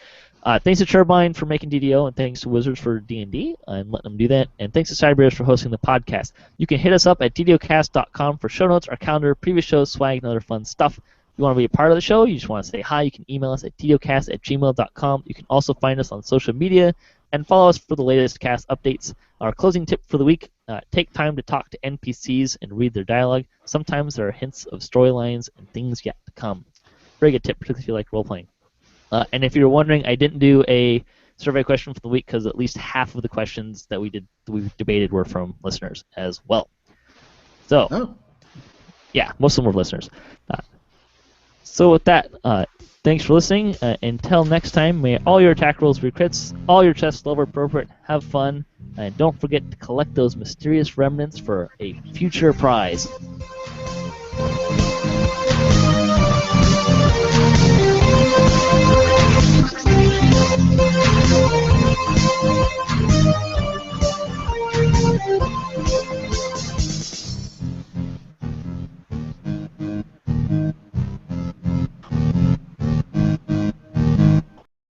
Thanks to Turbine for making DDO, and thanks to Wizards for D&D and letting them do that, and thanks to Cyberbears for hosting the podcast. You can hit us up at DDOcast.com for show notes, our calendar, previous shows, swag, and other fun stuff. you want to be a part of the show, you just want to say hi, you can email us at ddocast@gmail.com. You can also find us on social media and follow us for the latest cast updates. Our closing tip for the week, take time to talk to NPCs and read their dialogue. Sometimes there are hints of storylines and things yet to come. Very good tip, particularly if you like role-playing. And if you're wondering, I didn't do a survey question for the week because at least half of the questions that we debated were from listeners as well. So, yeah, most of them were listeners. So with that, thanks for listening. Until next time, may all your attack rolls be crits, all your chests level appropriate, have fun, and don't forget to collect those mysterious remnants for a future prize.